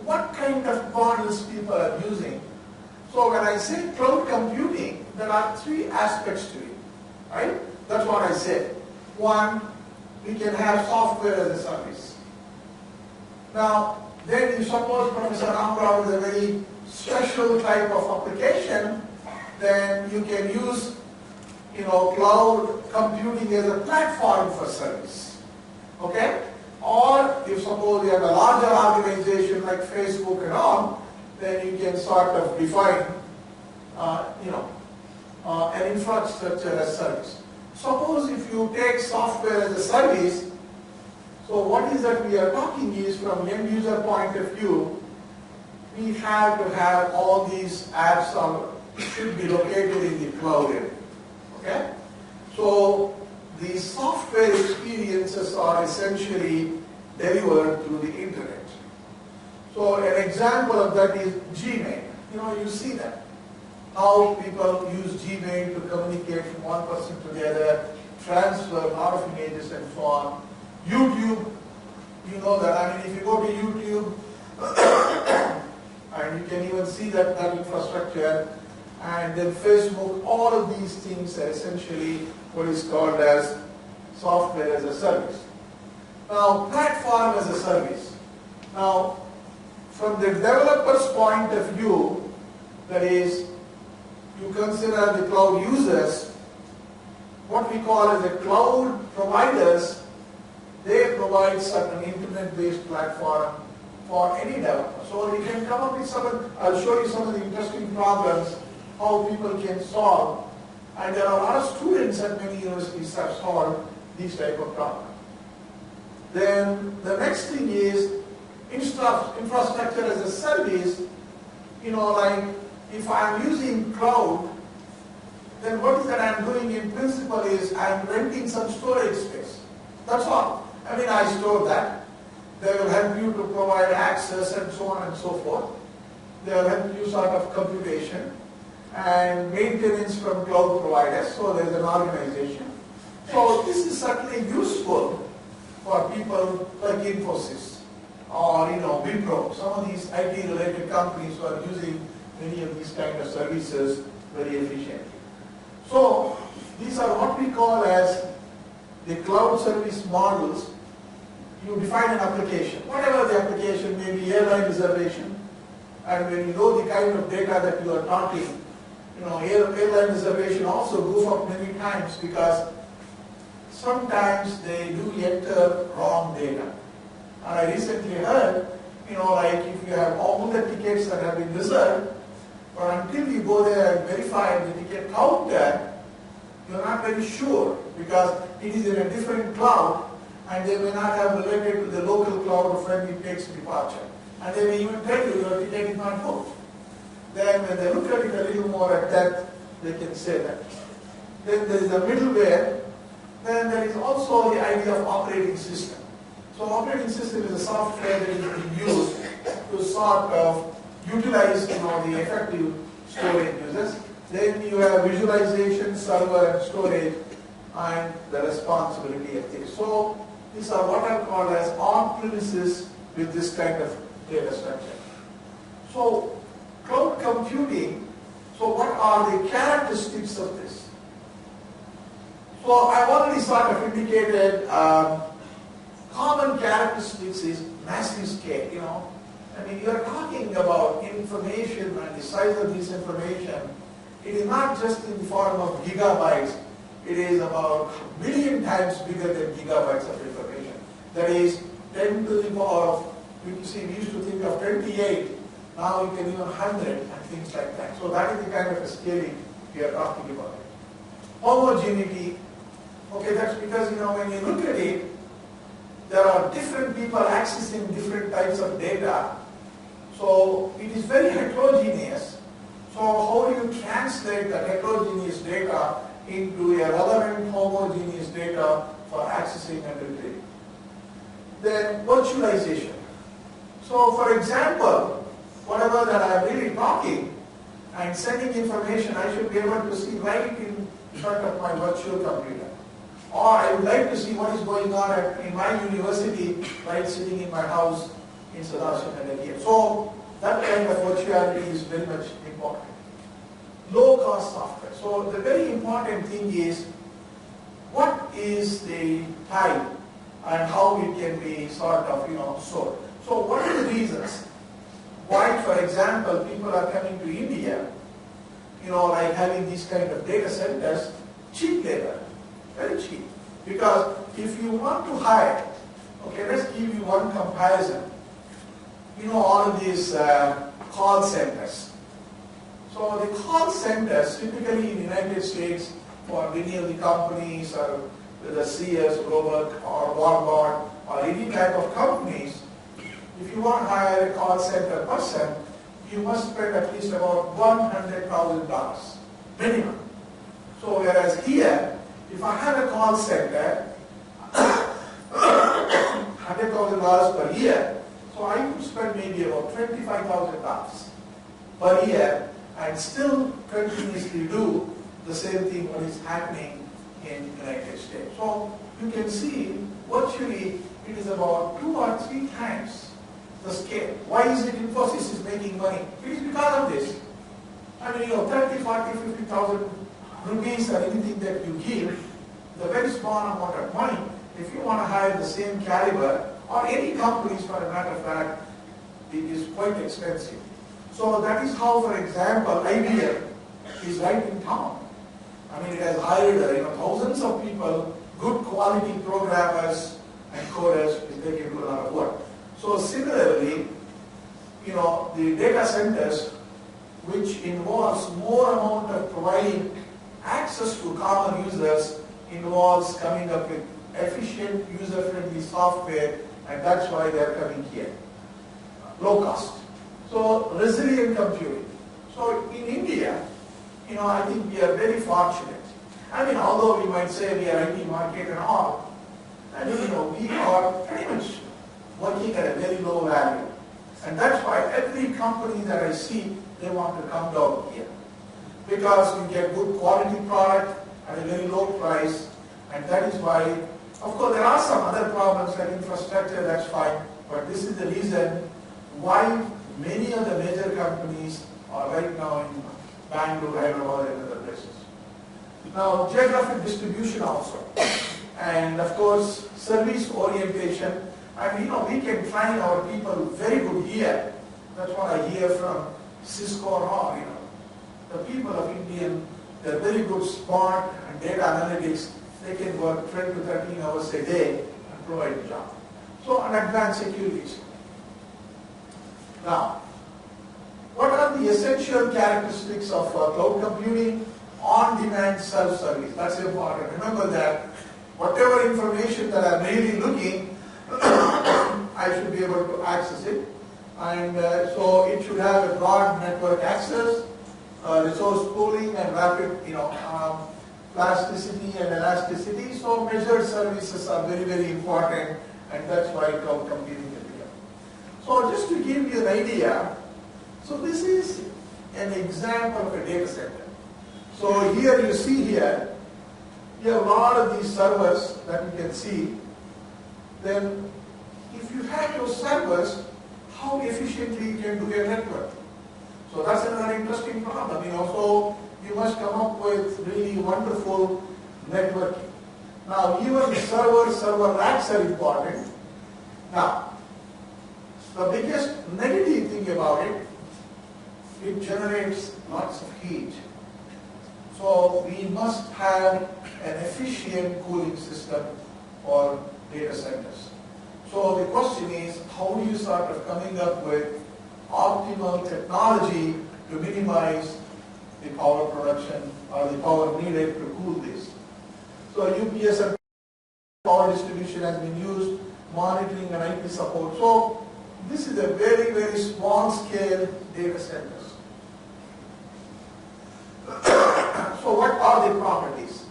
what kind of models people are using? So when I say cloud computing, there are three aspects to it, right? That's what I said. One, we can have software as a service. Now, then you suppose Professor Ramrao is a very special type of application, then you can use, cloud computing as a platform for service. Okay? Or if suppose you have a larger organization like Facebook and all, then you can sort of define, an infrastructure as service. Suppose if you take software as a service, so what is that we are talking is from end user point of view, we have to have all these apps should be located in the cloud area. Okay? So the software experiences are essentially delivered through the internet. So an example of that is Gmail. You see that. How people use Gmail to communicate from one person to the other, transfer a lot of images and so on. YouTube, you know that. If you go to YouTube, and you can even see that infrastructure, and then Facebook, all of these things are essentially what is called as software as a service. Now, platform as a service. Now, from the developer's point of view, that is, you consider the cloud users, what we call as the cloud providers, they provide certain internet-based platform for any developer. So you can come up with some, I'll show you some of the interesting problems, how people can solve. And there are a lot of students at many universities have solved these type of problems. Then the next thing is infrastructure as a service. Like if I'm using cloud, then what is that I'm doing in principle is I'm renting some storage space. That's all. I store that. They will help you to provide access and so on and so forth. They will help you sort of computation and maintenance from cloud providers. So there's an organization. So this is certainly useful for people like Infosys or Wipro, some of these IT-related companies who are using many of these kind of services very efficiently. So these are what we call as the cloud service models. You define an application, whatever the application may be, airline reservation, and when you know the kind of data that you are talking, airline reservation also goes up many times because sometimes they do enter wrong data. And I recently heard, like if you have all the tickets that have been reserved, but until you go there and verify the ticket counter, you're not very sure because it is in a different cloud and they may not have related to the local cloud of when it takes departure. And they may even tell you your ticket is not booked. Then when they look at it a little more at depth, they can say that. Then there is a middleware. Then there is also the idea of operating system. So operating system is a software that is being used to sort of utilize the effective storage users. Then you have visualization, server and storage, and the responsibility of this. So these are what are called as on-premises with this kind of data structure. So cloud computing, so what are the characteristics of this? So I've already sort of indicated common characteristics is massive scale, you're talking about information and the size of this information. It is not just in the form of gigabytes. It is about a million times bigger than gigabytes of information. That is 10 to the power of, we used to think of 28. Now you can even 100 and things like that. So that is the kind of a scaling we are talking about. Homogeneity. Okay, that's because, when you look at it, there are different people accessing different types of data. So it is very heterogeneous. So how do you translate that heterogeneous data into a relevant homogeneous data for accessing and retrieving? Then virtualization. So for example, whatever that I am really talking and sending information, I should be able to see right in front of my virtual computer. Or I would like to see what is going on in my university, right sitting in my house in Sitharama. So that kind of virtuality is very much important. Low-cost software. So the very important thing is what is the time and how it can be sort of sold. So what are the reasons why, for example, people are coming to India, like having these kind of data centers, cheap labor. Very cheap. Because if you want to hire, okay, let's give you one comparison. All of these call centers. So the call centers, typically in the United States, for many of the companies, or the Sears, Roebuck, or Walmart, or any type of companies, if you want to hire a call center person, you must spend at least about $100,000 minimum. So whereas here, if I have a call center, $100,000 per year, so I could spend maybe about $25,000 per year and still continuously do the same thing what is happening in the United States. So you can see virtually it is about 2 or 3 times the scale. Why is it Infosys is making money? It is because of this. I mean, 30, 40, 50,000 rupees or anything that you give, the very small amount of money, if you want to hire the same caliber, or any companies for a matter of fact, it is quite expensive. So that is how, for example, IBM is right in town. I mean, it has hired thousands of people, good quality programmers and coders, they can do a lot of work. So similarly, the data centers, which involves more amount of providing access to common users, involves coming up with efficient, user-friendly software, and that's why they are coming here. Low cost. So resilient computing. So in India, I think we are very fortunate. I mean, although we might say we are IT market and all, and we are pretty much working at a very low value. And that's why every company that I see, they want to come down here. Because you get good quality product at a very low price, and that is why, of course, there are some other problems like infrastructure, that's fine, but this is the reason why many of the major companies are right now in Bangalore, Hyderabad, and other places. Now, geographic distribution also, and of course, service orientation. And we can train our people very good here. That's what I hear from Cisco or all. The people of India, they're very good, smart, and data analytics. They can work 12 to 13 hours a day and provide a job. So, an advanced security. Now, what are the essential characteristics of cloud computing? On-demand self-service. That's important. Remember that whatever information that I'm really looking, I should be able to access it. And so it should have a broad network access, resource pooling, and rapid plasticity and elasticity. So measured services are very, very important, and that's why cloud computing is here. So just to give you an idea, so this is an example of a data center. So here you see here, you have a lot of these servers that you can see. Then if you have those servers, how efficiently you can do a network? So that's another interesting problem. So you must come up with really wonderful networking. Now even server racks are important. Now, the biggest negative thing about it, it generates lots of heat. So we must have an efficient cooling system for data centers. So the question is, how do you sort of coming up with optimal technology to minimize the power production or the power needed to cool this? So UPS and power distribution has been used, monitoring and IP support. So this is a very, very small scale data centers. So what are the properties?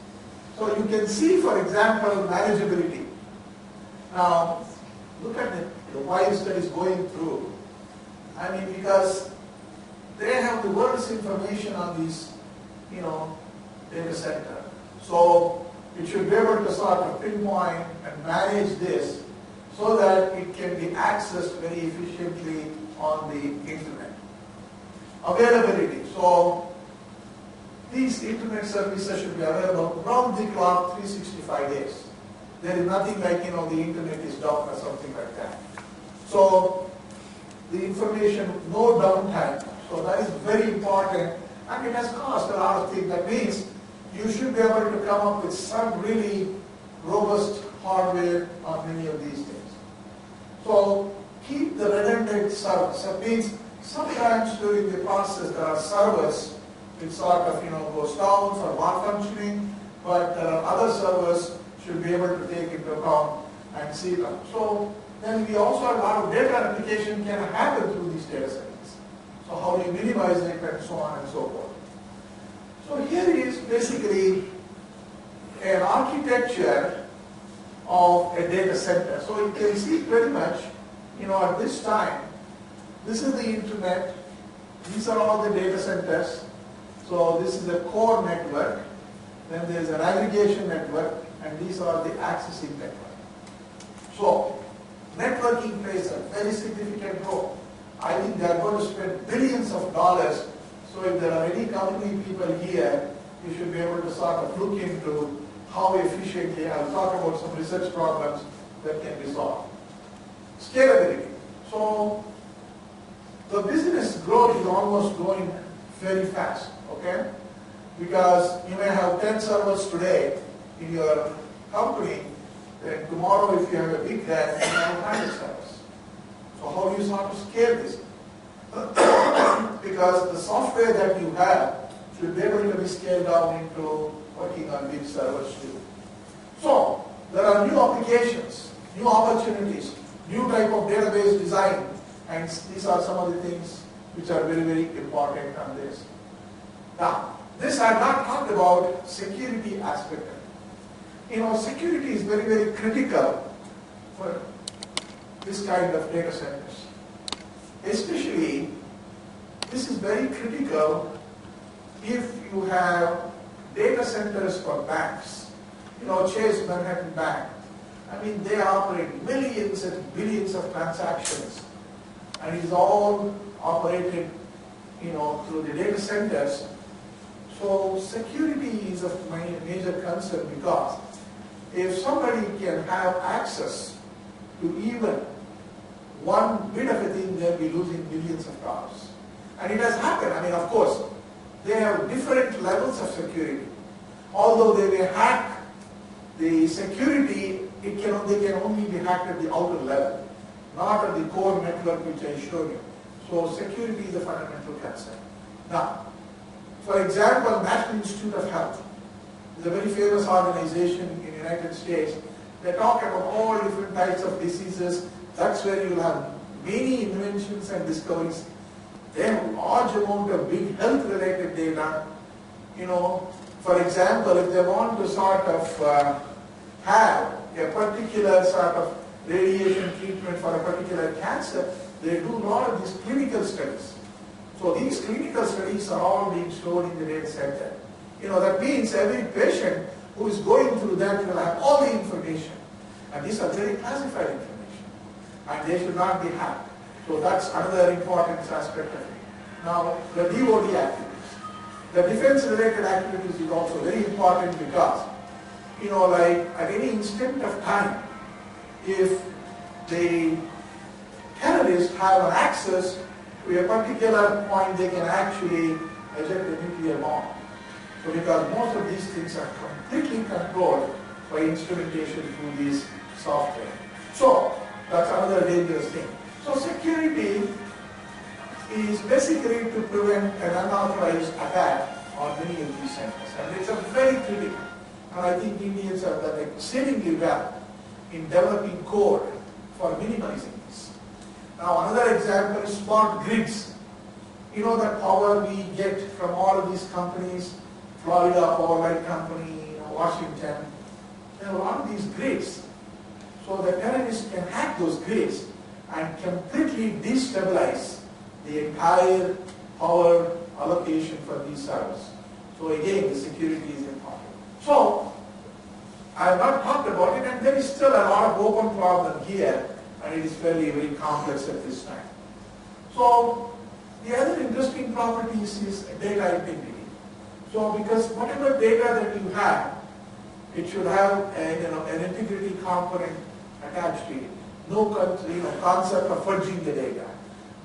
So you can see, for example, manageability. Now, look at the wires that is going through. I mean, because they have the world's information on these, data center. So it should be able to sort of pinpoint and manage this so that it can be accessed very efficiently on the internet. Availability. So these internet services should be available round the clock, 365 days. There is nothing like, the internet is down or something like that. So the information, no downtime. So that is very important, and it has cost a lot of things. That means you should be able to come up with some really robust hardware on many of these things. So keep the redundant servers. That means sometimes during the process there are servers which sort of goes down for malfunctioning, but there are other servers should be able to take into account and see them. So then we also have a lot of data replication can happen through these data centers. So how do you minimize it and so on and so forth. So here is basically an architecture of a data center. So you can see pretty much, at this time, this is the internet, these are all the data centers. So this is a core network, then there is an aggregation network, and these are the accessing network. So networking plays a very significant role. I think they are going to spend billions of dollars So if there are any company people here, you should be able to sort of look into how efficiently, I'll talk about some research problems that can be solved. Scalability. So the business growth is almost growing very fast, okay? Because you may have 10 servers today in your company, then tomorrow if you have a big data, you have 100 servers. So how do you sort of scale this? Because the software that you have should be able to be scaled down into working on big servers too. So there are new applications, new opportunities, new type of database design, and these are some of the things which are very, very important on this. Now, this I have not talked about security aspect. You know, security is very, very critical for this kind of data centers. Especially, this is very critical if you have data centers for banks. You know, Chase Manhattan Bank. I mean, they operate millions and billions of transactions, and it's all operated, you know, through the data centers. So security is of major concern because if somebody can have access to even one bit of a thing, they'll be losing millions of dollars. And it has happened. I mean, of course, they have different levels of security. Although they may hack the security, they can only be hacked at the outer level, not at the core network which I showed you. So security is a fundamental concern. Now, for example, National Institute of Health is a very famous organization in the United States. They talk about all different types of diseases. That's where you will have many inventions and discoveries. They have a large amount of big health-related data. You know, for example, if they want to sort of have a particular sort of radiation treatment for a particular cancer, they do a lot of these clinical studies. So these clinical studies are all being stored in the data center. You know, that means every patient who is going through that will have all the information. And these are very classified information. And they should not be hacked. So that's another important aspect of it. Now, the DoD activities. The defense-related activities is also very important because, you know, like at any instant of time, if the terrorists have an access to a particular point, they can actually eject a nuclear bomb. So because most of these things are completely controlled by instrumentation through these software. So that's another dangerous thing. So security is basically to prevent an unauthorized attack on many of these centers. And it's a very critical. And I think Indians have done exceedingly well in developing code for minimizing this. Now another example is smart grids. You know that power we get from all of these companies, Florida Power Light Company, Washington. There are a lot of these grids. So the terrorists can hack those grids and completely destabilize the entire power allocation for these servers. So again, the security is important. So I have not talked about it, and there is still a lot of open problem here, and it is fairly very complex at this time. So the other interesting properties is data integrity. So because whatever data that you have, it should have an integrity component attached to it. No concept of fudging the data.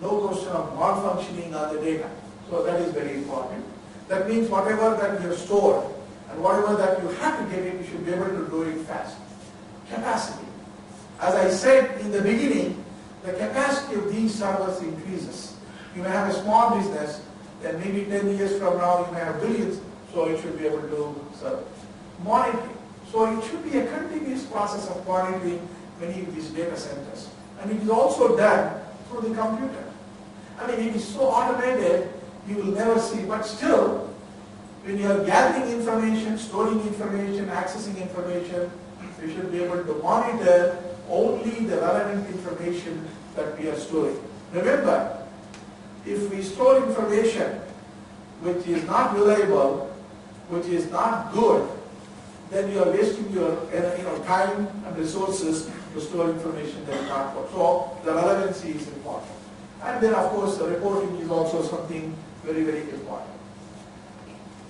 No question of malfunctioning on the data. So that is very important. That means whatever that you have stored and whatever that you have to get it, you should be able to do it fast. Capacity. As I said in the beginning, the capacity of these servers increases. You may have a small business, then maybe 10 years from now you may have billions, so it should be able to serve. Monitoring. So it should be a continuous process of monitoring many of these data centers. And it is also done through the computer. I mean, it is so automated, you will never see, but still, when you are gathering information, storing information, accessing information, you should be able to monitor only the relevant information that we are storing. Remember, if we store information which is not reliable, which is not good, then you are wasting your time and resources to store information that is not good. So the relevancy is important. And then of course the reporting is also something very, very important.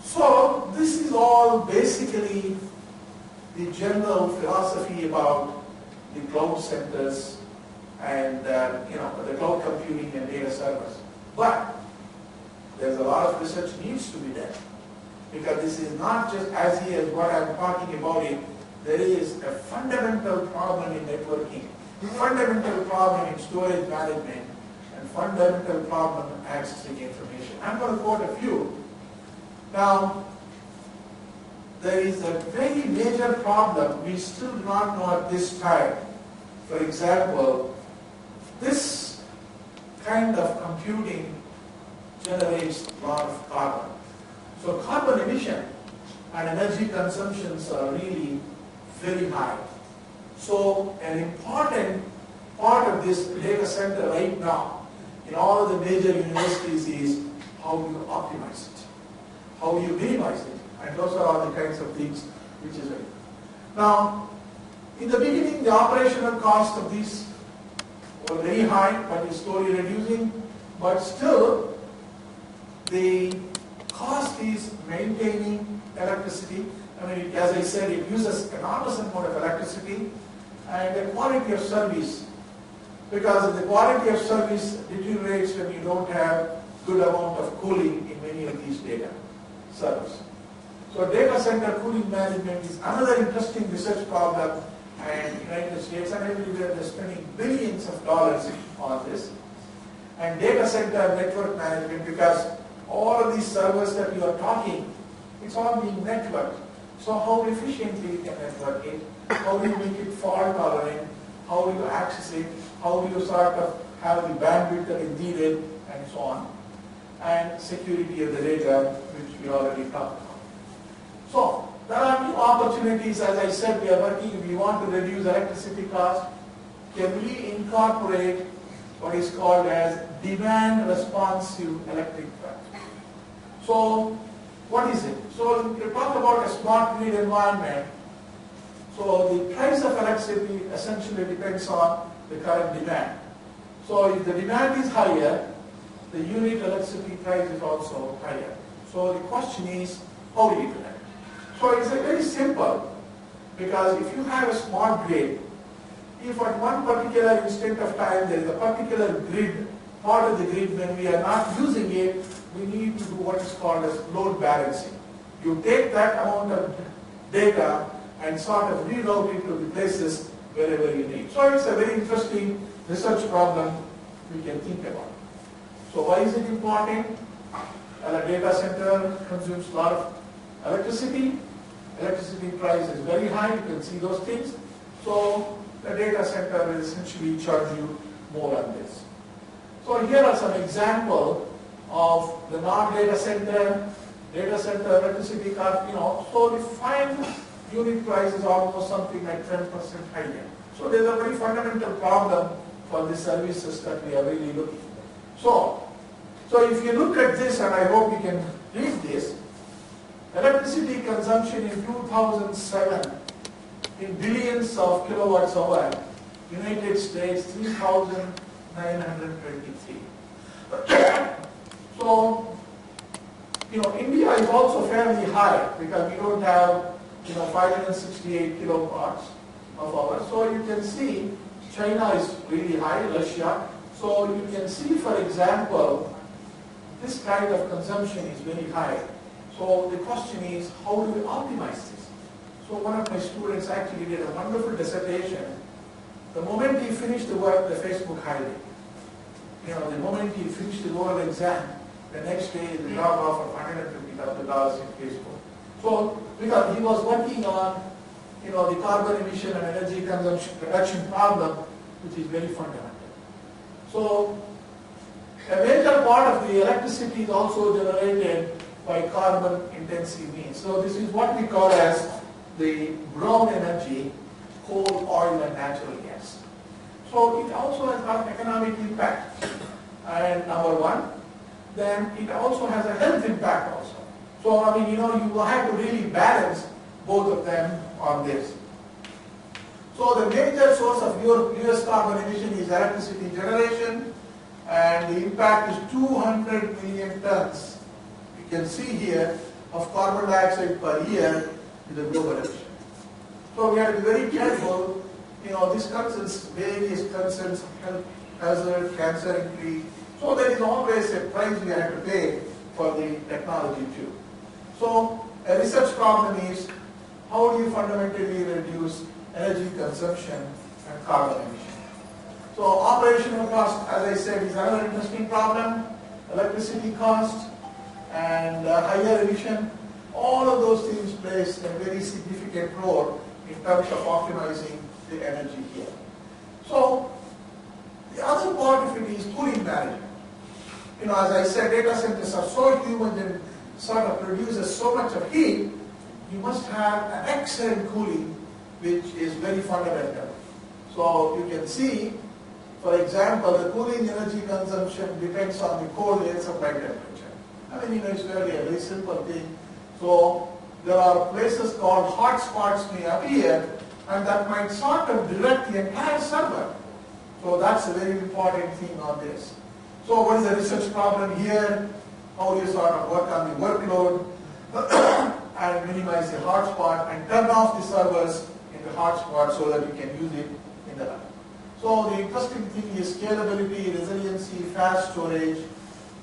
So this is all basically the general philosophy about the cloud centers and the cloud computing and data servers. But there's a lot of research needs to be done, because this is not just as what I'm talking about it. There is a fundamental problem in networking, fundamental problem in storage management, and fundamental problem in accessing information. I'm going to quote a few. Now, there is a very major problem we still do not know at this time. For example, this kind of computing generates a lot of carbon. So carbon emission and energy consumptions are really very high. So an important part of this data center right now in all of the major universities is how do you optimize it, how do you minimize it, and those are all the kinds of things which is very. Now, in the beginning, the operational cost of these were very high, but is slowly reducing. But still, the cost is maintaining electricity. I mean, as I said, it uses enormous amount of electricity, and the quality of service, because the quality of service deteriorates when you don't have good amount of cooling in many of these data servers. So data center cooling management is another interesting research problem, and United States and everywhere they're spending billions of dollars on this. And data center network management, because all of these servers that you are talking, it's all being networked. So how efficiently you can network it, how do you make it fault tolerant, how do you access it, how do you sort of have the bandwidth that is needed, and so on. And security of the data, which we already talked about. So there are new opportunities. As I said, we are working, if we want to reduce electricity cost, can we incorporate what is called as demand responsive electric grid? So what is it? So you talk about a smart grid environment. So the price of electricity essentially depends on the current demand. So if the demand is higher, the unit electricity price is also higher. So the question is, how do you do that? So it's very simple, because if you have a smart grid, if at one particular instant of time there is a particular grid, part of the grid when we are not using it, we need to do what is called as load balancing. You take that amount of data and sort of reroute it to the places wherever you need. So it's a very interesting research problem we can think about. So why is it important? A data center consumes a lot of electricity. Electricity price is very high, you can see those things. So the data center will essentially charge you more on this. So here are some examples of the non-data center electricity cost, so the final unit price is almost something like 10% higher. So there's a very fundamental problem for the services that we are really looking at. So if you look at this, and I hope you can read this, electricity consumption in 2007 in billions of kilowatts hour, United States 3,923. So, India is also fairly high because we don't have 568 kilowatts of hour. So you can see China is really high, Russia. So you can see, for example, this kind of consumption is very high. So the question is, how do we optimize this? So one of my students actually did a wonderful dissertation. The moment he finished the work, the Facebook hired him. The moment he finished the oral exam, the next day the job offer $150,000 in Facebook. So because he was working on the carbon emission and energy consumption reduction problem, which is very fundamental. So a major part of the electricity is also generated by carbon intensive means. So this is what we call as the brown energy, coal, oil and natural gas. So it also has an economic impact, and number one. Then it also has a health impact also. So you have to really balance both of them on this. So the major source of US carbon emission is electricity generation. and the impact is 200 million tons. You can see here of carbon dioxide per year in the global emission. So we have to be very careful. This concerns various concerns, health hazard, cancer increase. So there is always a price we have to pay for the technology too. So a research problem is, how do you fundamentally reduce energy consumption and carbon emission? So operational cost, as I said, is another interesting problem. Electricity cost and higher emission, all of those things plays a very significant role in terms of optimizing the energy here. So the other part of it is cooling management. As I said, data centers are so huge and sort of produces so much of heat, you must have an excellent cooling, which is very fundamental. So you can see, for example, the cooling energy consumption depends on the cold air supply temperature. It's really a very simple thing. So there are places called hot spots may appear, and that might sort of direct the entire server. So that's a very important thing on this. So what is the research problem here? How do you sort of work on the workload and minimize the hotspot and turn off the servers in the hotspot so that you can use it in the lab. So the interesting thing is scalability, resiliency, fast storage,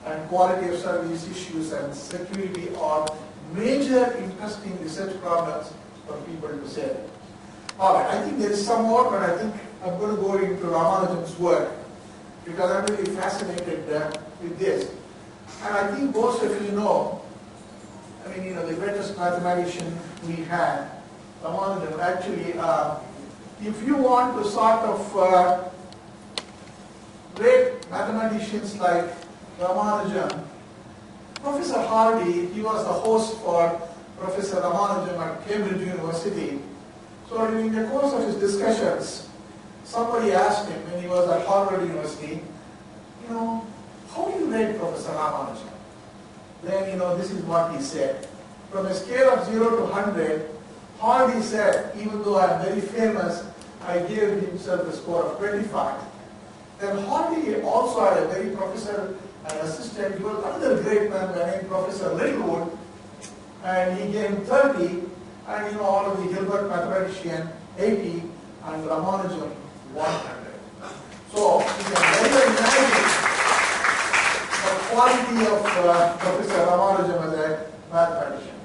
and quality of service issues and security are major interesting research problems for people to say. All right, I think there is some more, but I think I'm going to go into Ramanujan's work because I'm really fascinated with this. And I think most of you know, the greatest mathematician we had, Ramanujan. Actually, if you want to sort of rate mathematicians like Ramanujan, Professor Hardy, he was the host for Professor Ramanujan at Cambridge University. So during the course of his discussions, somebody asked him when he was at Harvard University, how do you rate Professor Ramanujan? Then, this is what he said. From a scale of 0 to 100, Hardy said, even though I am very famous, I gave himself a score of 25. Then Hardy also had a very professor and assistant. He was another great man by name Professor Littlewood, and he gave him 30, and all of the Hilbert mathematician 80, and Ramanujan 100. So you can very imagine the quality of Professor Ramanujan as a mathematician.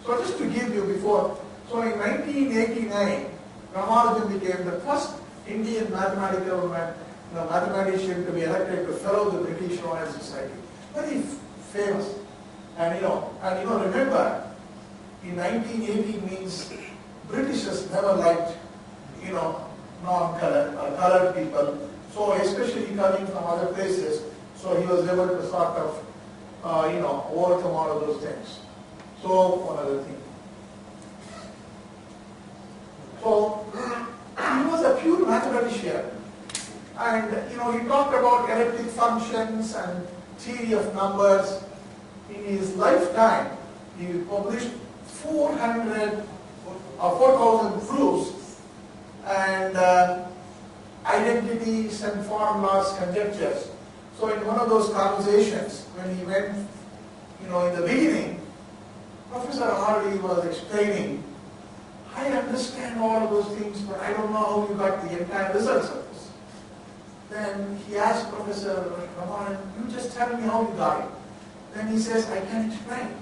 So just to give you so in 1989, Ramanujan became the first Indian mathematician to be elected to fellow the British Royal Society. Very famous. And remember, in 1980 means Britishers never liked, non-colored or colored people. So especially coming from other places, so he was able to sort of, overcome all of those things. So one other thing. So he was a pure mathematician, and he talked about elliptic functions and theory of numbers. In his lifetime, he published 4,000 proofs and identities and formulas, conjectures. So in one of those conversations, when he went, in the beginning, Professor Hardy was explaining, I understand all of those things, but I don't know how you got the entire results of this. Then he asked Professor Ramanujan, you just tell me how you got it. Then he says, I can't explain.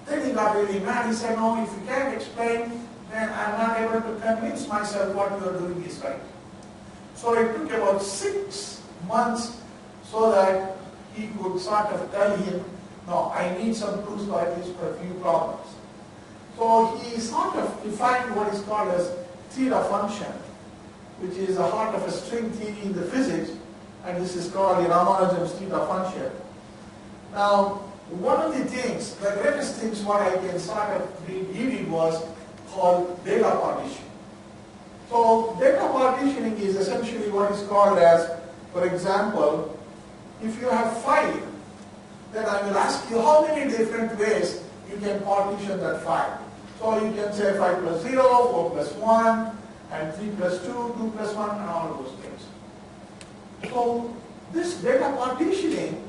Then he got really mad. He said, no, if you can't explain, then I'm not able to convince myself what you are doing is right. So it took about 6 months so that he could sort of tell him, no, I need some proofs for at least for a few problems. So he sort of defined what is called as theta function, which is the heart of a string theory in the physics, and this is called the Ramanujan's theta function. Now, one of the things, the greatest things what I can sort of read he did was called data partition. So data partitioning is essentially what is called as, for example, if you have 5, then I will ask you how many different ways you can partition that 5. So you can say 5 plus 0, 4 plus 1, and 3 plus 2, 2 plus 1, and all of those things. So this data partitioning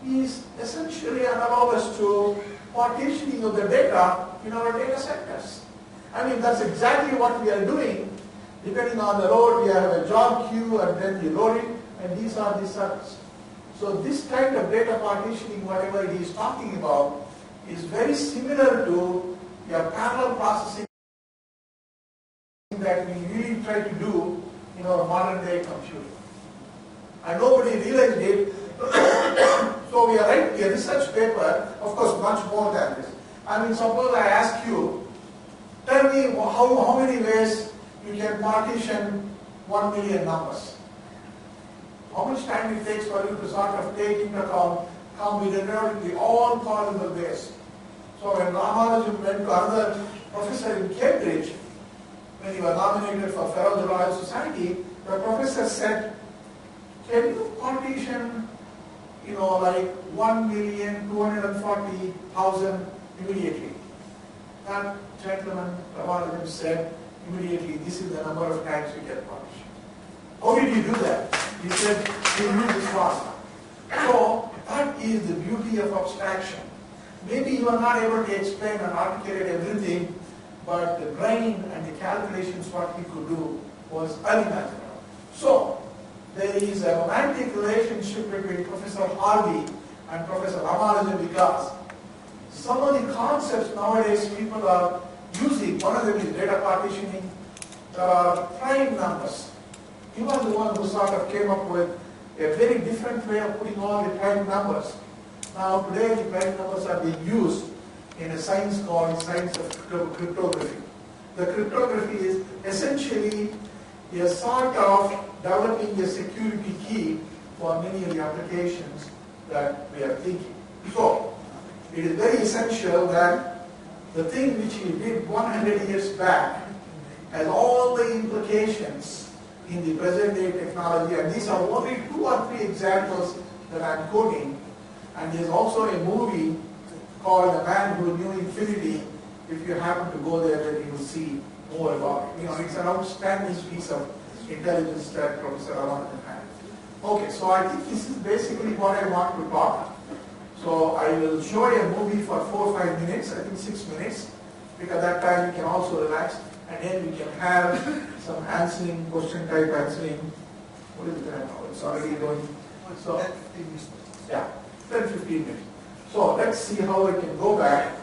is essentially analogous to partitioning of the data in our data centers. I mean, that's exactly what we are doing. Depending on the load, we have a job queue and then you load it, and these are the servers. So this kind of data partitioning, whatever he is talking about, is very similar to your parallel processing that we really try to do in our modern day computing. And nobody realized it. So we are writing a research paper, of course much more than this. I mean, suppose I ask you, tell me how many ways you can partition 1 million numbers. How much time it takes for you to sort of take into account combinatorically all possible ways. So when Ramanujan went to another professor in Cambridge, when he was nominated for Fellow of the Royal Society, the professor said, can you partition, like 1,240,000 immediately? That gentleman, Ramanujan, said immediately, this is the number of times we can partition. How did you do that? He said, we use this formula. So that is the beauty of abstraction. Maybe you are not able to explain and articulate everything, but the brain and the calculations what he could do was unimaginable. So there is a romantic relationship between Professor Harvey and Professor Ramanujan because some of the concepts nowadays people are using, one of them is data partitioning, there are prime numbers. He was the one who sort of came up with a very different way of putting all the prime numbers. Now today the prime numbers are being used in a science called science of cryptography. The cryptography is essentially a sort of developing a security key for many of the applications that we are thinking. So it is very essential that the thing which we did 100 years back has all the implications in the present day technology, and these are only 2 or 3 examples that I am quoting. And there is also a movie called The Man Who Knew Infinity. If you happen to go there, then you will see more about it. It's an outstanding piece of intelligence that Professor Ramanujan had. Okay, so I think this is basically what I want to talk. So I will show a movie for 4 or 5 minutes, I think 6 minutes, because that time you can also relax, and then we can have some answering, question type answering. What is the time now? It's already going. So, yeah, 10-15 minutes. So let's see how we can go back.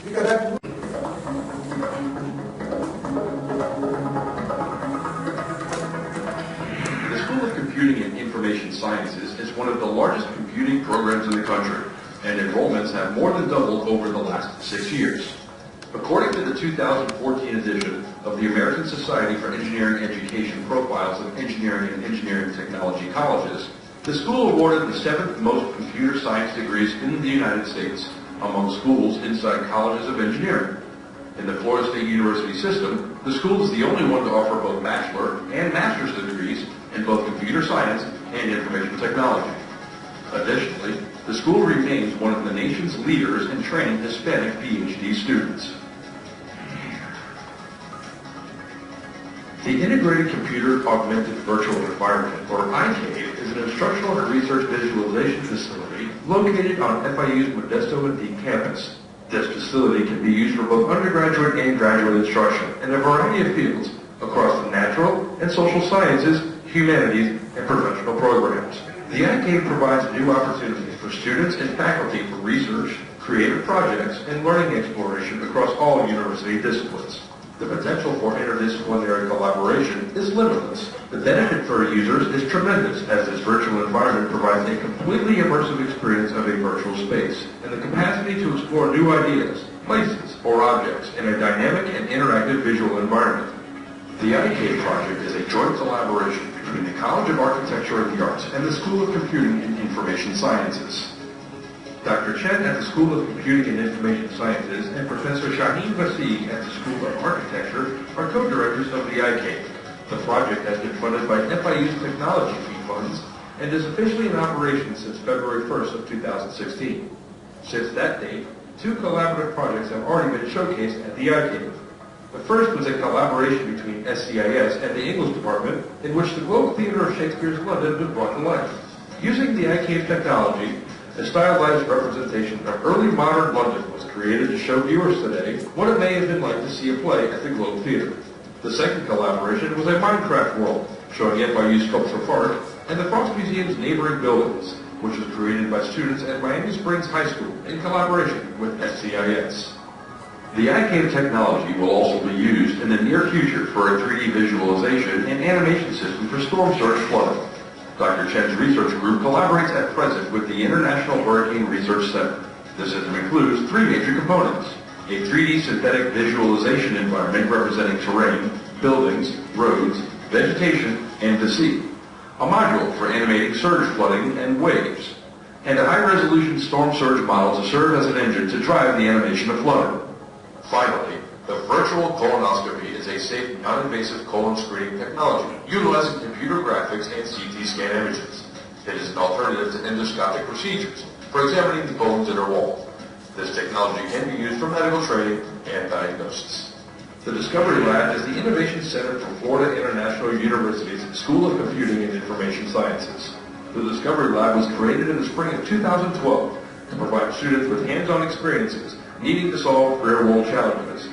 Because that The School of Computing and Information Sciences is one of the largest computing programs in the country, and enrollments have more than doubled over the last 6 years. According to the 2014 edition of the American Society for Engineering Education Profiles of Engineering and Engineering Technology Colleges, the school awarded the 7th most computer science degrees in the United States among schools inside colleges of engineering. In the Florida State University system, the school is the only one to offer both bachelor and master's degrees in both computer science and information technology. Additionally, the school remains one of the nation's leaders in training Hispanic PhD students. The Integrated Computer Augmented Virtual Environment, or ICAVE, is an instructional and research visualization facility located on FIU's Modesto and Peak campus. This facility can be used for both undergraduate and graduate instruction in a variety of fields across the natural and social sciences, humanities, and professional programs. The ICAVE provides new opportunities for students and faculty for research, creative projects, and learning exploration across all university disciplines. The potential for interdisciplinary collaboration is limitless. The benefit for users is tremendous, as this virtual environment provides a completely immersive experience of a virtual space and the capacity to explore new ideas, places, or objects in a dynamic and interactive visual environment. The ICAVE project is a joint collaboration between the College of Architecture and the Arts and the School of Computing and Information Sciences. Dr. Chen at the School of Computing and Information Sciences and Professor Shaheen Vasig at the School of Architecture are co-directors of the ICAVE. The project has been funded by FIU's technology fee funds and is officially in operation since February 1st of 2016. Since that date, 2 collaborative projects have already been showcased at the ICAVE. The first was a collaboration between SCIS and the English department, in which the Globe Theatre of Shakespeare's London was brought to life. Using the iCave technology, a stylized representation of early modern London was created to show viewers today what it may have been like to see a play at the Globe Theatre. The second collaboration was a Minecraft world, showing FIU Sculpture Park and the Frost Museum's neighboring buildings, which was created by students at Miami Springs High School in collaboration with SCIS. The iCave technology will also be used in the near future for a 3D visualization and animation system for storm surge flooding. Dr. Chen's research group collaborates at present with the International Hurricane Research Center. The system includes three major components: a 3D synthetic visualization environment representing terrain, buildings, roads, vegetation, and the sea, a module for animating surge flooding and waves, and a high-resolution storm surge model to serve as an engine to drive the animation of flooding. Finally, the virtual colonoscopy is a safe, non-invasive colon screening technology utilizing computer graphics and CT scan images. It is an alternative to endoscopic procedures for examining the bones in our wall. This technology can be used for medical training and diagnosis. The Discovery Lab is the Innovation Center for Florida International University's School of Computing and Information Sciences. The Discovery Lab was created in the spring of 2012 to provide students with hands-on experiences needing to solve real-world challenges,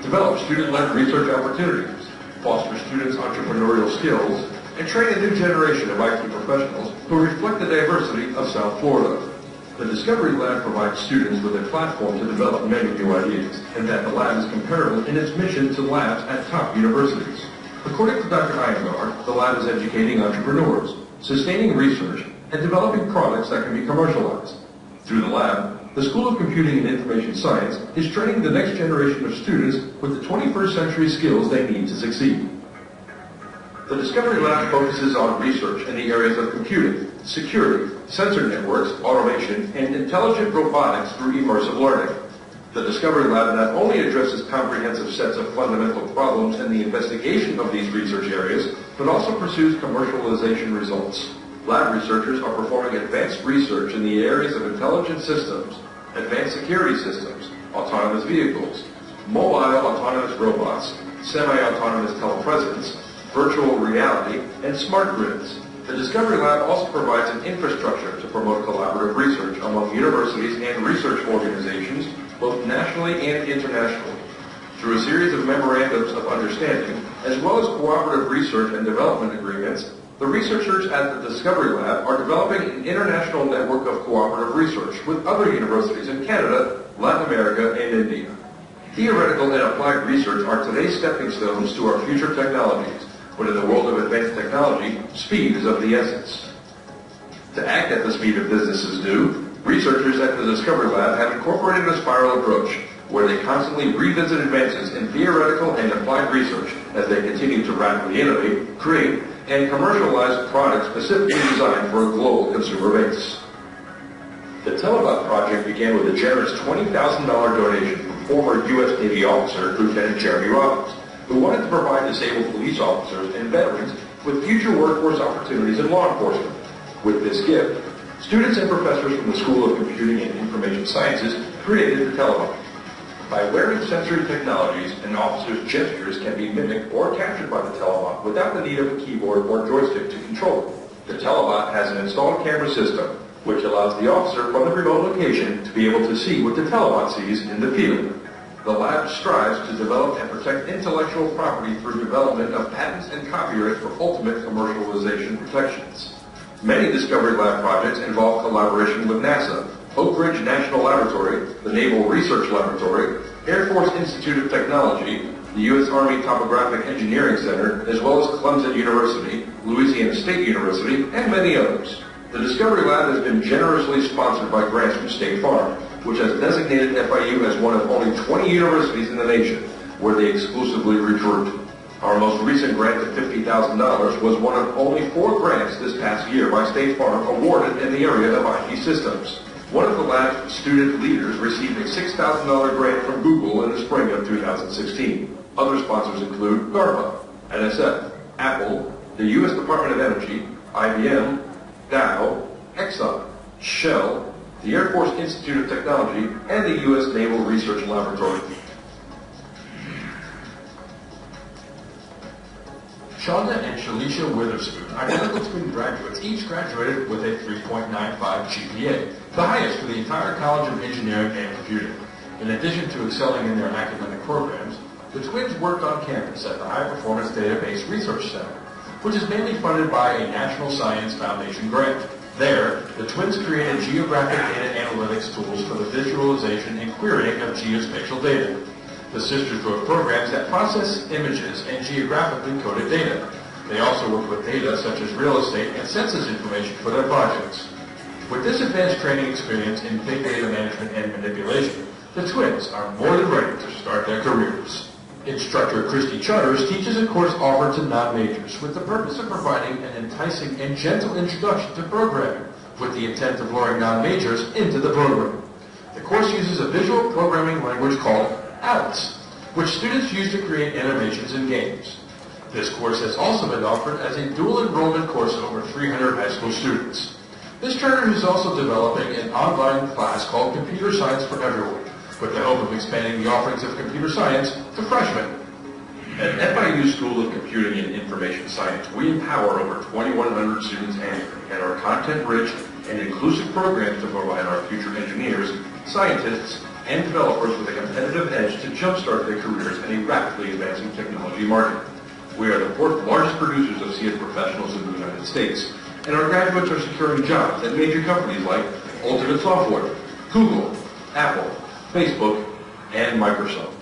develop student-led research opportunities, foster students' entrepreneurial skills, and train a new generation of IT professionals who reflect the diversity of South Florida. The Discovery Lab provides students with a platform to develop many new ideas, and that the lab is comparable in its mission to labs at top universities. According to Dr. Iyengar, the lab is educating entrepreneurs, sustaining research, and developing products that can be commercialized. Through the lab, the School of Computing and Information Science is training the next generation of students with the 21st century skills they need to succeed. The Discovery Lab focuses on research in the areas of computing, security, sensor networks, automation, and intelligent robotics through immersive learning. The Discovery Lab not only addresses comprehensive sets of fundamental problems in the investigation of these research areas, but also pursues commercialization results. Lab researchers are performing advanced research in the areas of intelligent systems, advanced security systems, autonomous vehicles, mobile autonomous robots, semi-autonomous telepresence, virtual reality, and smart grids. The Discovery Lab also provides an infrastructure to promote collaborative research among universities and research organizations, both nationally and internationally. Through a series of memorandums of understanding, as well as cooperative research and development agreements, the researchers at the Discovery Lab are developing an international network of cooperative research with other universities in Canada, Latin America, and India. Theoretical and applied research are today's stepping stones to our future technologies, but in the world of advanced technology, speed is of the essence. To act at the speed of businesses do, researchers at the Discovery Lab have incorporated a spiral approach, where they constantly revisit advances in theoretical and applied research as they continue to rapidly innovate, create, and commercialize products specifically designed for a global consumer base. The Telepath Project began with a generous $20,000 donation from former U.S. Navy officer Lieutenant Jeremy Robbins, who wanted to provide disabled police officers and veterans with future workforce opportunities in law enforcement. With this gift, students and professors from the School of Computing and Information Sciences created the Telepath. By wearing sensory technologies, an officer's gestures can be mimicked or captured by the Telebot without the need of a keyboard or joystick to control it. The Telebot has an installed camera system, which allows the officer from the remote location to be able to see what the Telebot sees in the field. The lab strives to develop and protect intellectual property through development of patents and copyright for ultimate commercialization protections. Many Discovery Lab projects involve collaboration with NASA, Oak Ridge National Laboratory, the Naval Research Laboratory, Air Force Institute of Technology, the U.S. Army Topographic Engineering Center, as well as Clemson University, Louisiana State University, and many others. The Discovery Lab has been generously sponsored by grants from State Farm, which has designated FIU as one of only 20 universities in the nation where they exclusively recruit. Our most recent grant of $50,000 was one of only 4 grants this past year by State Farm awarded in the area of IT systems. One of the lab's student leaders received a $6,000 grant from Google in the spring of 2016. Other sponsors include DARPA, NSF, Apple, the U.S. Department of Energy, IBM, Dow, Exxon, Shell, the Air Force Institute of Technology, and the U.S. Naval Research Laboratory. Shonda and Shalisha Witherspoon, identical twin graduates, each graduated with a 3.95 GPA, the highest for the entire College of Engineering and Computing. In addition to excelling in their academic programs, the twins worked on campus at the High Performance Database Research Center, which is mainly funded by a National Science Foundation grant. There, the twins created geographic data analytics tools for the visualization and querying of geospatial data. The sisters wrote programs that process images and geographically coded data. They also worked with data such as real estate and census information for their projects. With this advanced training experience in big data management and manipulation, the twins are more than ready to start their careers. Instructor Christy Charters teaches a course offered to non-majors with the purpose of providing an enticing and gentle introduction to programming, with the intent of luring non-majors into the program. The course uses a visual programming language called Alice, which students use to create animations and games. This course has also been offered as a dual enrollment course to over 300 high school students. Ms. Turner is also developing an online class called Computer Science for Everyone, with the hope of expanding the offerings of computer science to freshmen. At FIU School of Computing and Information Science, we empower over 2,100 students annually and our content-rich and inclusive programs to provide our future engineers, scientists, and developers with a competitive edge to jumpstart their careers in a rapidly advancing technology market. We are the fourth largest producers of CS professionals in the United States, and our graduates are securing jobs at major companies like Ultimate Software, Google, Apple, Facebook, and Microsoft.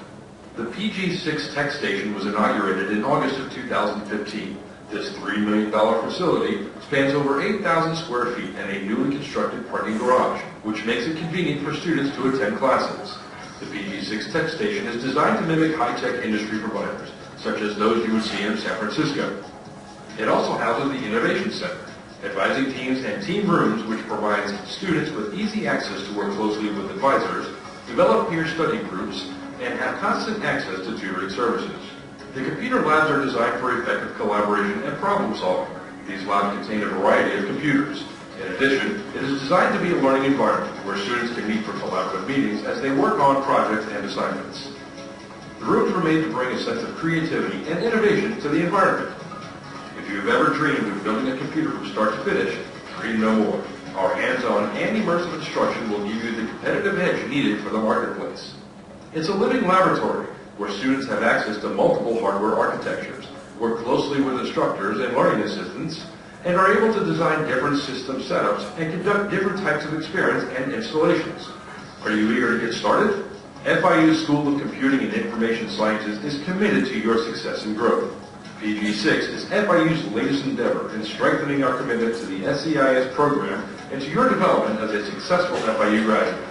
The PG6 Tech Station was inaugurated in August of 2015. This $3 million facility spans over 8,000 square feet and a newly constructed parking garage, which makes it convenient for students to attend classes. The PG6 Tech Station is designed to mimic high-tech industry providers, such as those you would see in San Francisco. It also houses the Innovation Center, advising teams and team rooms, which provides students with easy access to work closely with advisors, develop peer study groups, and have constant access to tutoring services. The computer labs are designed for effective collaboration and problem solving. These labs contain a variety of computers. In addition, it is designed to be a learning environment where students can meet for collaborative meetings as they work on projects and assignments. The rooms were made to bring a sense of creativity and innovation to the environment. If you have ever dreamed of building a computer from start to finish, dream no more. Our hands-on and immersive instruction will give you the competitive edge needed for the marketplace. It's a living laboratory where students have access to multiple hardware architectures, work closely with instructors and learning assistants, and are able to design different system setups and conduct different types of experiments and installations. Are you eager to get started? FIU School of Computing and Information Sciences is committed to your success and growth. PG6 is FIU's latest endeavor in strengthening our commitment to the SCIS program and to your development as a successful FIU graduate.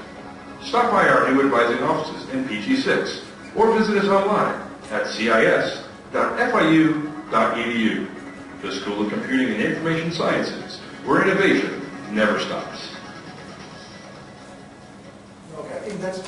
Stop by our new advising offices in PG6 or visit us online at cis.fiu.edu. The School of Computing and Information Sciences, where innovation never stops. Okay, I think that's